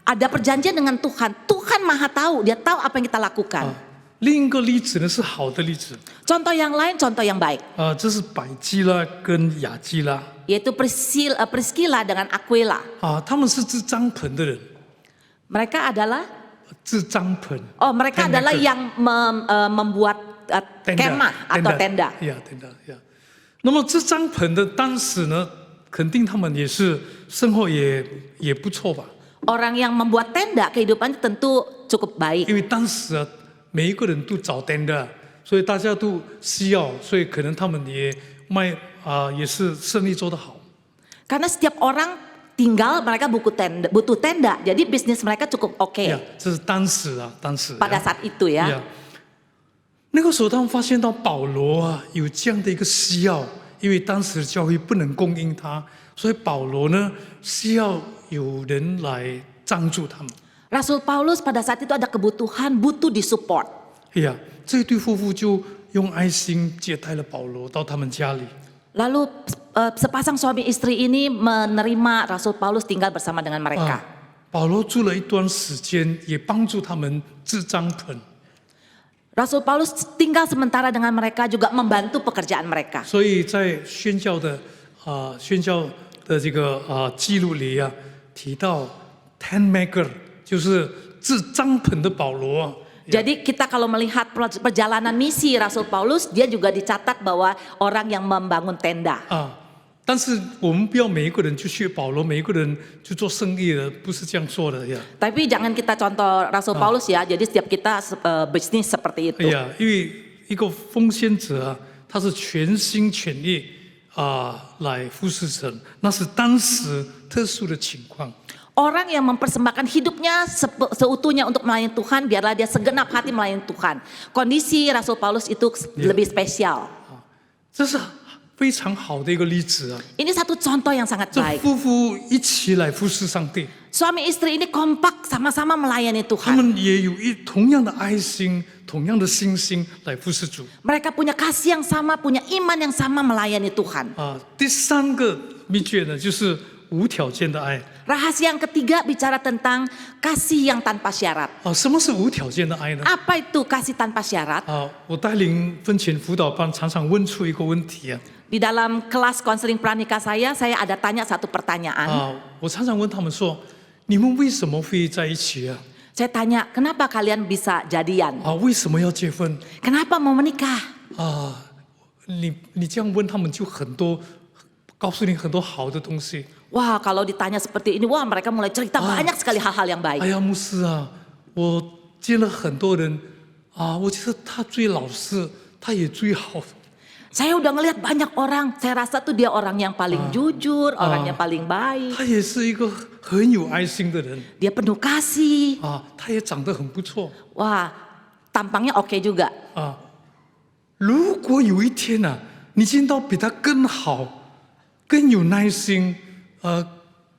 B: ada perjanjian dengan Tuhan. Tuhan Maha tahu, Dia tahu apa yang kita lakukan.
A: 啊，另一个例子呢是好的例子，
B: Contoh yang lain, contoh yang baik,
A: 这是百基拉跟雅基拉，
B: yaitu Priscilla dengan Aquila.
A: 啊，他们是制帐篷的人，
B: Mereka adalah
A: 制帐篷。
B: mereka
A: Tenda.
B: adalah yang membuat kemah atau tenda.
A: 呀，tenda 呀。那么这帐篷的当时呢，肯定他们也是生活也不错吧，
B: Orang yang membuat tenda kehidupannya tentu cukup baik.
A: 因为当时啊，每一个人都找 tenda， 所以大家都需要，所以可能他们也卖也是生意做得好。
B: Karena setiap orang tinggal mereka butuh tenda, jadi bisnis mereka cukup oke
A: 呀，这是当时啊，当时。
B: pada saat itu ya.
A: 呀，那个时候他们发现到保罗啊有这样的一个需要，因为当时教会不能供应他，所以保罗呢需要有人来赞助他们。
B: Rasul Paulus pada saat itu ada kebutuhan, butuh disupport.
A: 哎呀，这一对夫妇就用爱心接待了保罗到他们家里。
B: Lalu sepasang suami istri ini menerima Rasul Paulus tinggal bersama dengan mereka.
A: 保罗住了一段时间，也帮助他们制帐篷。
B: Rasul Paulus tinggal sementara dengan mereka, juga membantu pekerjaan mereka.
A: 所以在宣教的这个记录里啊，提到 tent maker 就是制帐篷的保罗啊。
B: Jadi kita kalau melihat perjalanan misi Rasul Paulus, dia juga dicatat bahwa orang yang membangun tenda.
A: 但是我们不要每一个人就学保罗，每一个人就做生意的，不是这样做的呀。
B: Tapi jangan kita contoh Rasul Paulus ya, jadi setiap kita bisnis seperti
A: 哎
B: itu.
A: 呀，因为一个奉献者啊，他是全心全意来服侍神，那是当时特殊的情况。
B: Orang yang mempersembahkan hidupnya seutuhnya untuk melayani Tuhan, biarlah dia segenap hati melayani Tuhan. Kondisi Rasul Paulus itu lebih spesial.
A: 这是非常好的一个例子啊！
B: Ini satu contoh yang sangat
A: 这
B: baik.
A: 夫妇一起来服侍上帝，
B: Suami istri ini kompak sama-sama melayani
A: 他
B: Tuhan.
A: 们也有同样的爱心、同样的信心来服侍主。
B: Mereka punya kasih yang sama, punya iman yang sama melayani Tuhan.
A: 第三个秘诀呢，就是无条件的爱。
B: Rahasia yang ketiga bicara tentang kasih yang tanpa syarat.
A: 什么是无条件的爱呢？
B: Apa itu kasih tanpa syarat?
A: 我带领婚前辅导班，常常问出一个问题啊。
B: Di dalam kelas konseling pranikah saya ada tanya satu pertanyaan.
A: 我常常问他们说：“你们为什么会在一起啊？
B: Saya tanya, kenapa kalian bisa jadian?
A: 为什么要结婚？
B: Kenapa mau menikah?
A: 你这样问他们就很多，告诉你很多好的东西。
B: Wah, kalau ditanya seperti ini, wah mereka mulai cerita banyak sekali hal-hal yang baik.
A: 哎呀，牧师啊，我见了很多人啊，我觉得他最老实，他也最好。
B: Saya udah ngelihat banyak orang, saya rasa tuh dia orang yang paling jujur, orang yang paling baik.
A: 他也是一个很有爱心的人
B: Dia penuh kasih.
A: 啊，他也长得很不错
B: Wah, tampangnya oke juga.
A: 啊。如果有一天啊，你见到比他更好、更有耐心、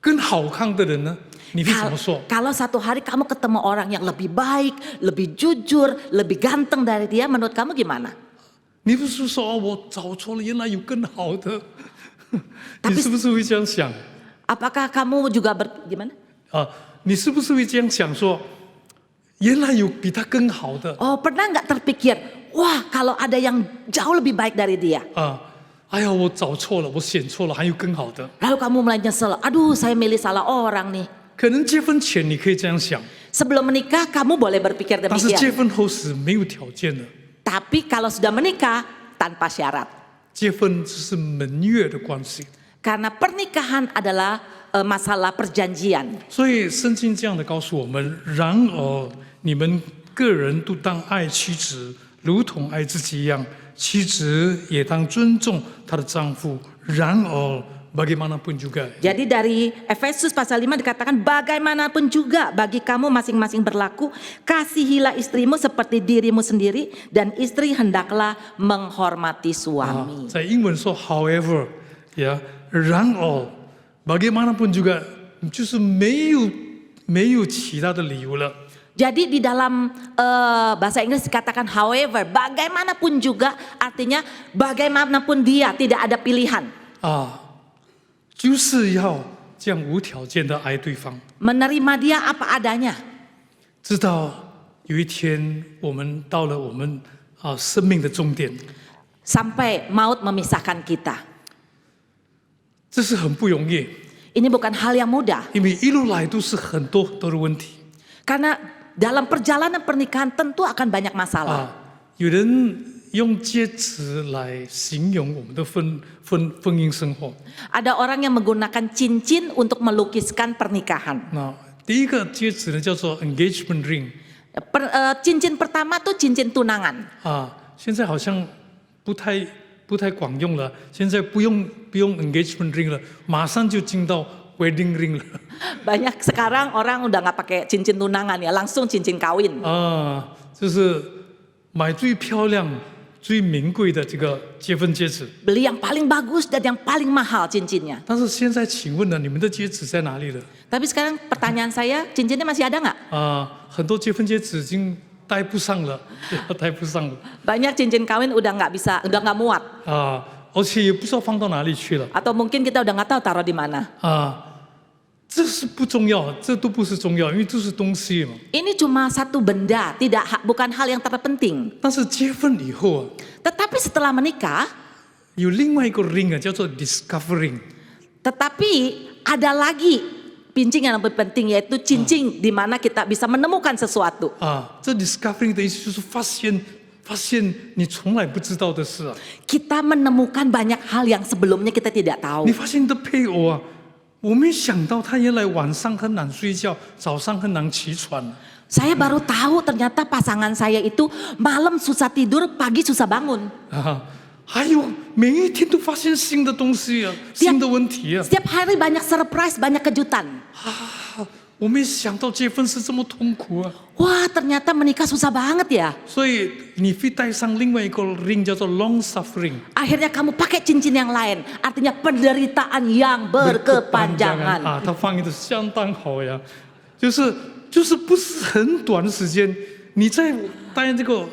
A: 更好看的人呢，你会怎么说？
B: Kalau satu hari kamu ketemu orang yang lebih baik, lebih jujur, lebih ganteng dari dia, menurut kamu gimana?
A: 你不是说哦，我找错了，原来有更好的？你是不是会这样想？
B: Apakah kamu juga gimana?
A: 啊，你是不是会这样想说，原来有比他更好的？
B: Oh, pernah nggak terpikir, wah kalau ada yang jauh lebih baik dari dia?
A: 啊，哎呀，我找错了，我选错了，还有更好的。
B: Lalu kamu mulai nyesel, aduh saya milih salah orang nih.
A: 可能结婚前你可以这样想，
B: Sebelum menikah kamu boleh berpikir
A: 但是结
B: demikian.
A: 婚后是没有条件的。
B: Tapi kalau sudah menikah, tanpa syarat.
A: 结婚只是门约的关系，
B: Karena pernikahan adalah masalah perjanjian.
A: 所以圣经这样的告诉我们：然而你们个人都当爱妻子，如同爱自己一样；妻子也当尊重她的丈夫。然而bagaimanapun juga，
B: Jadi dari Efesus pasal 5 dikatakan bagaimanapun juga bagi kamu masing-masing berlaku, kasihilah istrimu seperti dirimu sendiri dan istri hendaklah menghormati
A: 啊
B: suami.
A: 在英文说 however， 呀，然而bagaimanapun juga， 就是没有其他的理由了。
B: Jadi di dalam bahasa Inggris dikatakan however, bagaimanapun juga artinya bagaimanapun dia tidak ada pilihan.
A: 啊，就是要这样无条件的爱对方。
B: Menerima dia apa adanya.
A: 直到有一天我们到了我们生命的终点，
B: Sampai maut memisahkan kita.
A: 这是很不容易，
B: Ini bukan hal yang mudah.
A: 因为一路来都是很多的问题
B: Karena dalam perjalanan pernikahan tentu akan banyak
A: 啊
B: masalah.。
A: 有人用戒指来形容我们的婚姻生活。
B: Ada orang yang menggunakan cincin untuk melukiskan pernikahan.
A: 那第一个戒指呢叫做 engagement ring
B: Cincin pertama tuh cincin tunangan.
A: 啊，现在好像不太管用了，现在不用 engagement ring 了，马上就进到 wedding ring 了
B: Banyak sekarang orang udah nggak pakai cincin tunangan ya, langsung cincin kawin.
A: 啊，就是买最漂亮、最名贵的这个结婚戒指。
B: Beli yang paling bagus dan yang paling mahal cincinnya.
A: 但是现在请问呢，你们的戒指在哪里了？
B: Tapi sekarang pertanyaan saya, cincinnya masih ada nggak?
A: 很多结婚戒指已经戴不上了，戴不上了
B: Banyak cincin kawin udah nggak bisa, udah nggak muat.
A: 而且也不知道放到哪里去了
B: Atau mungkin kita udah nggak tahu taruh di mana.
A: 这是不重要，这都不是重要，因为这是东西嘛。
B: Ini cuma satu benda, bukan hal yang terpenting.
A: 但是结婚以后啊，
B: Tetapi setelah menikah,
A: 有另外一个 ring 啊，叫做 discovering。
B: tetapi ada lagi pincing yang lebih penting yaitu cincin di mana kita bisa menemukan sesuatu.
A: 这 discovering 的意思就是发现你从来不知道的事啊。
B: Kita menemukan banyak hal yang sebelumnya kita tidak tahu.
A: 你发现你的配偶啊，我没想到他原来晚上很难睡觉，早上很难起床。
B: Saya baru tahu ternyata pasangan saya itu malam susah tidur, pagi susah bangun.
A: 还有每一天都发现新的东西啊，新的问题啊。
B: Setiap hari banyak surprise, banyak kejutan.
A: 我没想到结婚是这么痛苦啊。
B: Wah, ternyata menikah susah banget ya.
A: 所以你会带上另外一个 ring 叫做 long suffering。
B: Akhirnya kamu pakai cincin yang lain, artinya penderitaan yang berkepanjangan.
A: 他翻译的相当好呀，就是不是很短的时间，你在戴这个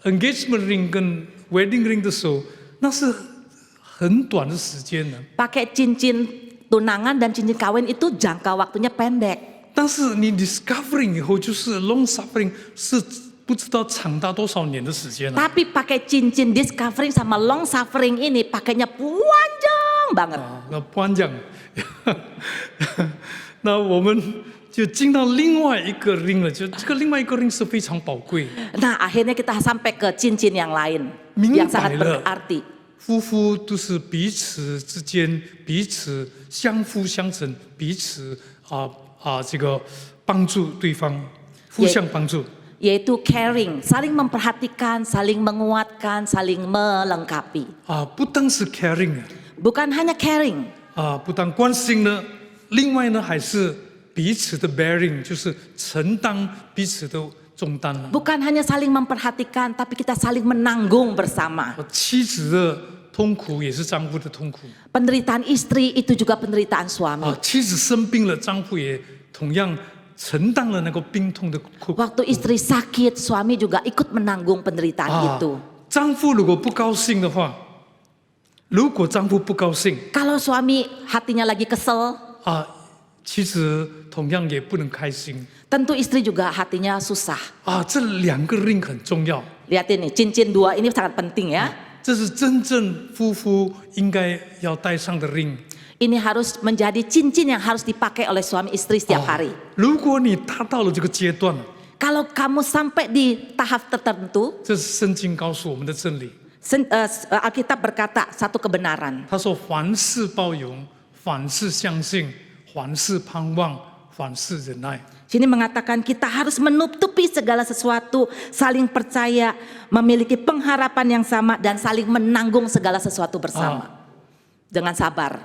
A: engagement ring 跟 wedding ring 的时候，那是很短的时间呢。
B: Pakai cincin tunangan dan cincin kawin itu jangka waktunya pendek.
A: 但是你 discovering 以后，就是 long suffering 是不知道长达多少年的时间了。
B: Tapi pakai cincin discovering sama long suffering ini pakainya panjang banget.
A: 那不然讲，那我们就进到另外一个 ring 了，就这个另外一个 ring 是非常宝贵。
B: Nah, akhirnya kita sampai ke cincin yang lain
A: 明
B: yang
A: 白
B: sangat
A: 了
B: berarti.
A: 夫妇都是彼此之间彼此相辅相成，彼此这个帮助对方，互相帮助。
B: yaitu caring, saling memperhatikan, saling menguatkan, saling melengkapi.
A: 不单是 caring
B: Bukan hanya caring,
A: 不但关心呢，另外呢还是彼此的 bearing， 就是承担彼此的重担了。
B: bukan hanya saling memperhatikan, tapi kita saling menanggung bersama.
A: 妻子的痛苦也是丈夫的痛苦。
B: Penderitaan istri itu juga penderitaan suami.
A: 妻子生病了，丈夫也同样承担了那个病痛的苦。
B: Waktu istri sakit, suami juga ikut menanggung penderitaan itu.
A: 丈夫如果不高兴的话，如果丈夫不高兴
B: Kalau suami hatinya lagi kesel,
A: 妻子同样也不能开心。
B: tentu istri juga hatinya susah.
A: 这两个 ring 很重要，
B: Lihat ini, cincin dua ini sangat penting ya.
A: 这是真正夫妇应该要戴上的 ring。
B: Ini harus menjadi cincin yang harus dipakai oleh suami istri setiap hari.
A: 如果你达到了这个阶段，
B: Kalau kamu sampai di tahap tertentu,
A: 这是圣经告诉我们的真理。
B: Alkitab berkata satu kebenaran.
A: 他说：“凡事包容，凡事相信，凡事盼望，凡事忍耐。”
B: Sini mengatakan kita harus menutupi segala sesuatu, saling percaya, memiliki pengharapan yang sama dan saling menanggung segala sesuatu bersama dengan sabar.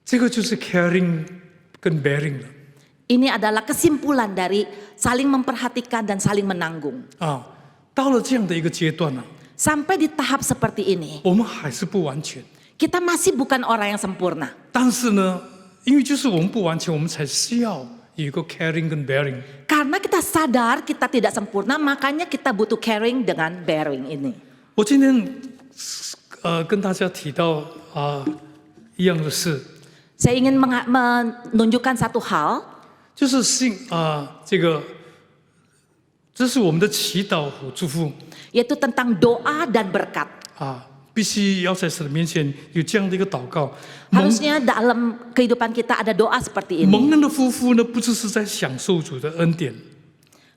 A: 这个就是 caring 跟 bearing 了。
B: Ini adalah kesimpulan dari saling memperhatikan dan saling menanggung.
A: 到了这样的一个阶段呢，
B: Sampai di tahap seperti ini,
A: 我们还是不完全。
B: kita masih bukan orang yang sempurna.
A: 但是呢，因为就是我们不完全，我们才需要有一个 caring 跟 bearing。
B: Karena kita sadar kita tidak sempurna, makanya kita butuh caring dengan bearing ini.
A: 我今天跟大家提到一样的事，
B: Saya ingin menunjukkan satu hal,
A: 就是这是我们的祈祷和祝福
B: yaitu tentang doa dan berkat.
A: 必须要在神的面前有这样的一个祷告。
B: Harusnya dalam kehidupan kita ada doa seperti ini.
A: 蒙恩的夫妇呢，不只是在享受主的恩典，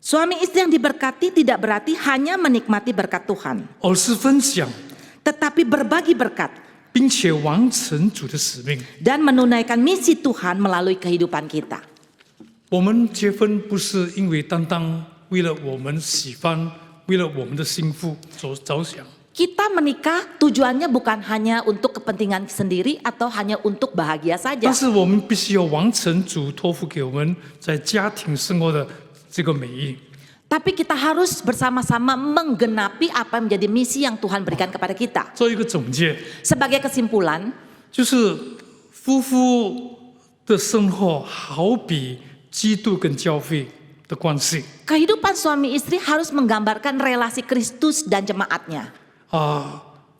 B: Suami istri yang diberkati tidak berarti hanya menikmati berkat Tuhan,
A: 而是分享，
B: tetapi berbagi berkat
A: 并且完成主的使命。
B: dan menunaikan misi Tuhan melalui kehidupan kita.
A: 我们结婚不是因为单单为了我们喜欢，为了我们的幸福着想。
B: Kita menikah tujuannya bukan hanya untuk kepentingan sendiri atau hanya untuk bahagia saja.
A: 但是我们必须要完成主托付给我们在家庭生活的这个美意。
B: Tapi kita harus bersama-sama menggenapi apa yang menjadi misi yang Tuhan berikan kepada kita.
A: 做一个总结，
B: Sebagai kesimpulan,
A: 就是夫妇的生活好比基督跟教会的关系。
B: kehidupan suami istri harus menggambarkan relasi Kristus dan jemaatnya.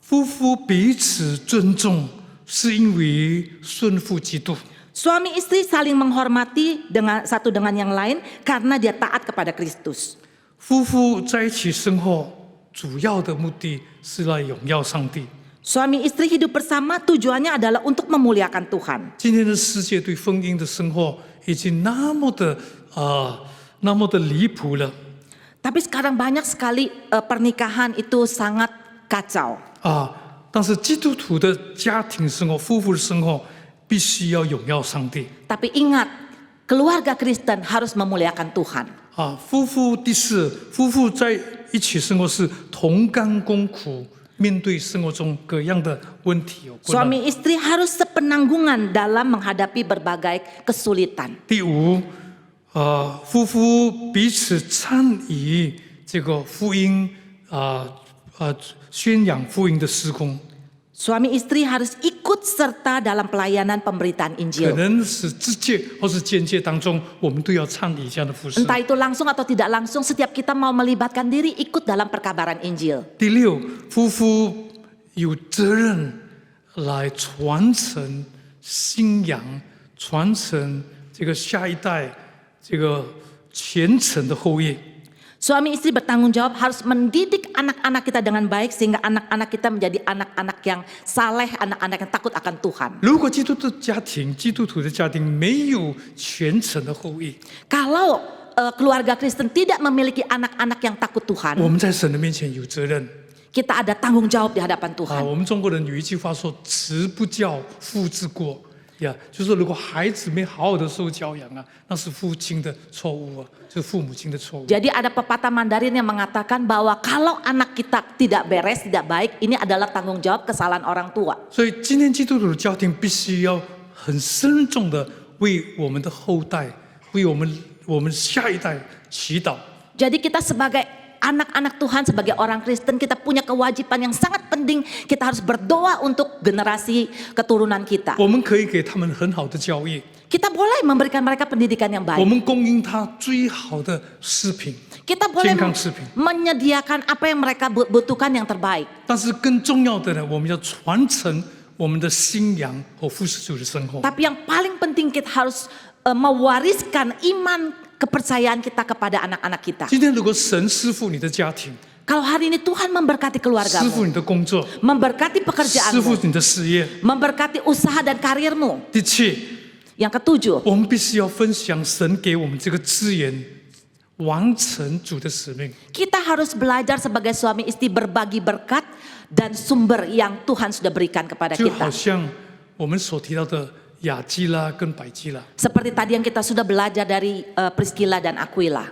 A: 夫妇彼此尊重，是因为顺服基督。
B: Suami istri saling menghormati dengan satu dengan yang lain karena dia taat kepada Kristus.
A: 夫妇在一起生活，主要的目的是来荣耀上帝。
B: Suami istri hidup bersama tujuannya adalah untuk memuliakan Tuhan.
A: 今天的世界对婚姻的生活已经那么的离谱了
B: Tapi sekarang banyak sekali pernikahan itu sangat kacau.
A: 但是基督徒的家庭生活、夫妇的生活必须要荣耀上帝
B: Tapi ingat, keluarga Kristen harus memuliakan Tuhan.
A: 夫妇第四，夫妇在一起生活是同甘共苦，面对生活中各样的问题有困难。
B: Suami istri harus sepenanggungan dalam menghadapi berbagai kesulitan.
A: 第五，夫妇彼此参与这个福音宣扬福音的施工，
B: Suami istri harus ikut serta dalam pelayanan pemberitaan
A: 可
B: Injil.
A: 能是直接或是间接当中，我们都要参与这样的服饰。
B: Entah itu langsung atau tidak langsung, setiap kita mau melibatkan diri ikut dalam perkabaran Injil.
A: 第六，夫妇有责任来传承信仰，传承这个下一代这个虔诚的后裔。
B: Suami istri bertanggung jawab harus mendidik anak-anak kita dengan baik sehingga anak-anak kita menjadi anak-anak yang saleh, anak-anak yang takut akan Tuhan.
A: 如果基督徒的家庭没有虔诚的后裔，
B: Kalau keluarga Kristen tidak memiliki anak-anak yang takut
A: 我
B: Tuhan,
A: 们在神的面前有责任，
B: Kita ada tanggung jawab di hadapan
A: 啊，
B: Tuhan.
A: 我们中国人有一句话说“子不教，父之过”，呀，就是说如果孩子没好好的受教养啊，那是父亲的错误啊，就是父母亲的错误。
B: Jadi ada pepatah Mandarin yang mengatakan bahwa kalau anak kita tidak beres, tidak baik, ini adalah tanggung jawab kesalahan orang tua.
A: 所以今天基督徒的家庭必须要很慎重的为我们的后代，为我们下一代祈祷。
B: Jadi kita sebagai anak-anak Tuhan, sebagai orang Kristen, kita punya kewajiban yang sangat penting. Kita harus berdoa untuk generasi keturunan kita.
A: 我们可以给他们很好的教育，
B: Kita boleh memberikan mereka pendidikan yang
A: 我
B: baik.
A: 们供应他最好的食品，
B: Kita boleh
A: 健康食品。
B: menyediakan apa yang mereka butuhkan yang terbaik.
A: 但是更重要的呢，我们要传承我们的信仰和服侍主的生活。
B: Tapi yang paling penting kita harus mewariskan iman kepercayaan kita kepada anak-anak kita.
A: 今天如果神师傅你的家庭，
B: Kalau hari ini Tuhan memberkati
A: 师傅
B: keluargamu,
A: 你的工作，
B: memberkati
A: 师傅
B: pekerjaanmu,
A: 你的事业，
B: memberkati usaha dan karirmu.
A: 第七，
B: Yang ketujuh,
A: 我们必须要分享神给我们这个资源，完成主的使命。
B: kita harus belajar sebagai suami istri berbagi berkat dan sumber yang Tuhan sudah berikan kepada
A: 就好
B: kita.
A: 像我们所提到的雅基拉跟百基拉
B: Seperti tadi yang kita sudah belajar dari Priscilla dan Aquila.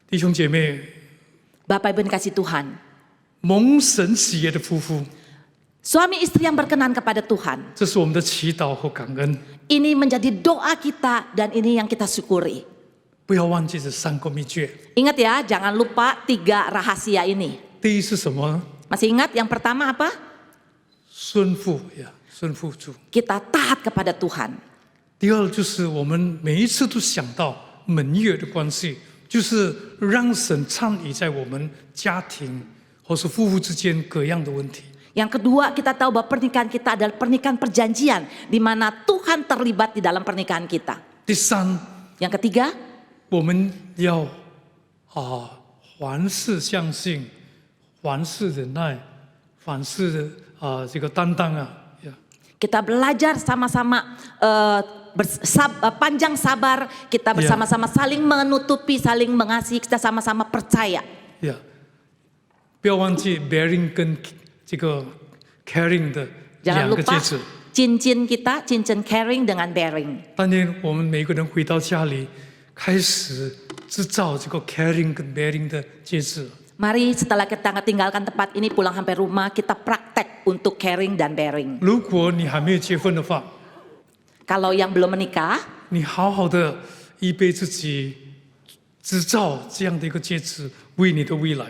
A: 弟兄姐妹，
B: Bapak Ibu yang kasih Tuhan,
A: 蒙神喜悦的夫妇，
B: suami istri yang berkenan kepada Tuhan,
A: 这是我们的祈祷和感恩。
B: ini menjadi doa kita dan ini yang kita syukuri.
A: 不要忘记这3个秘诀。
B: Ingat ya, jangan lupa 3 rahasia ini.
A: 第一是什么？
B: Masih ingat yang pertama apa?
A: 顺服呀，顺服主。
B: Kita taat kepada Tuhan.
A: 第二就是我们每一次都想到盟约的关系，就是让神参与在我们家庭或是夫妇之间各样的问题。
B: Yang kedua, kita tahu bahwa pernikahan kita adalah pernikahan perjanjian di mana Tuhan terlibat di dalam pernikahan kita.
A: 第三，
B: Yang ketiga,
A: 我们要凡事相信，凡事忍耐，凡事这个担当啊。呀
B: kita belajar sama-sama panjang sabar, kita bersama-sama saling menutupi, saling mengasihi, kita sama-sama percaya.
A: 呀，不要忘记 bearing 跟这个 caring 的
B: Jangan
A: 2个
B: lupa
A: 戒指。
B: cincin kita, cincin caring dengan bearing.
A: 当天我们每个人回到家里，开始制造这个 caring 跟 bearing 的戒指。
B: Mari setelah kita tinggalkan tempat ini pulang sampai rumah, kita praktek untuk caring dan bearing.
A: 如果你还没有结婚的话，
B: Kalau yang belum menikah,
A: 你好好的预备自己，制造这样的一个戒指，为你的未来。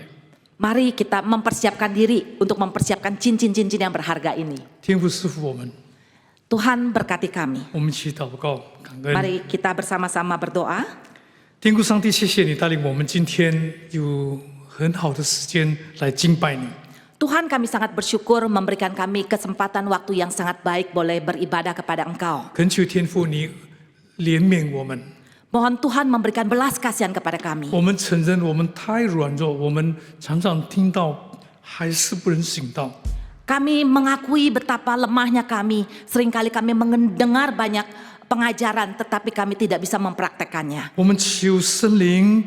B: mari kita mempersiapkan diri untuk mempersiapkan cincin-cincin yang berharga ini.
A: 天父赐福我们，
B: Tuhan berkati kami.
A: 我们祈祷告感恩。
B: Mari kita bersama-sama berdoa.
A: 天父上帝，谢谢你带领我们今天有很好的时间来敬拜你。
B: Tuhan, kami sangat bersyukur memberikan kami kesempatan waktu yang sangat baik boleh beribadah kepada Engkau.
A: 恳求天父你怜悯我们，
B: Mohon Tuhan memberikan belas kasihan kepada kami.
A: 我们承认我们太软弱，我们常常听到还是不能行道。
B: Kami mengakui betapa lemahnya kami. Seringkali kami mendengar banyak pengajaran tetapi kami tidak bisa mempraktekannya.
A: 我们求圣灵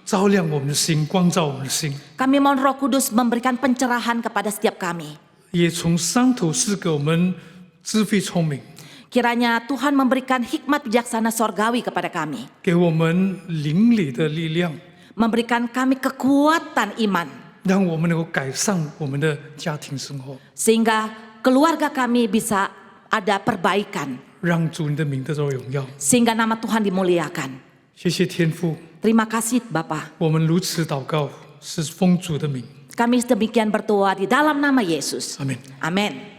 A: 照亮我们的心，光照我们的心，
B: Kami mohon Roh Kudus memberikan pencerahan kepada setiap kami.
A: 也从上头赐给我们智慧聪明，
B: Kiranya Tuhan memberikan hikmat bijaksana sorgawi kepada kami.
A: 给我们灵里的力量，
B: Memberikan kami kekuatan iman.
A: 让我们能够改善我们的家庭生活，
B: Sehingga keluarga kami bisa ada perbaikan.
A: 让主你的名得到荣耀。
B: Sehingga nama Tuhan dimuliakan.
A: 谢谢天父，
B: Terima kasih Bapa.
A: 我们如此祷告，是奉主的名，
B: Kami demikian berdoa di dalam nama Yesus.
A: 阿门。
B: Amin.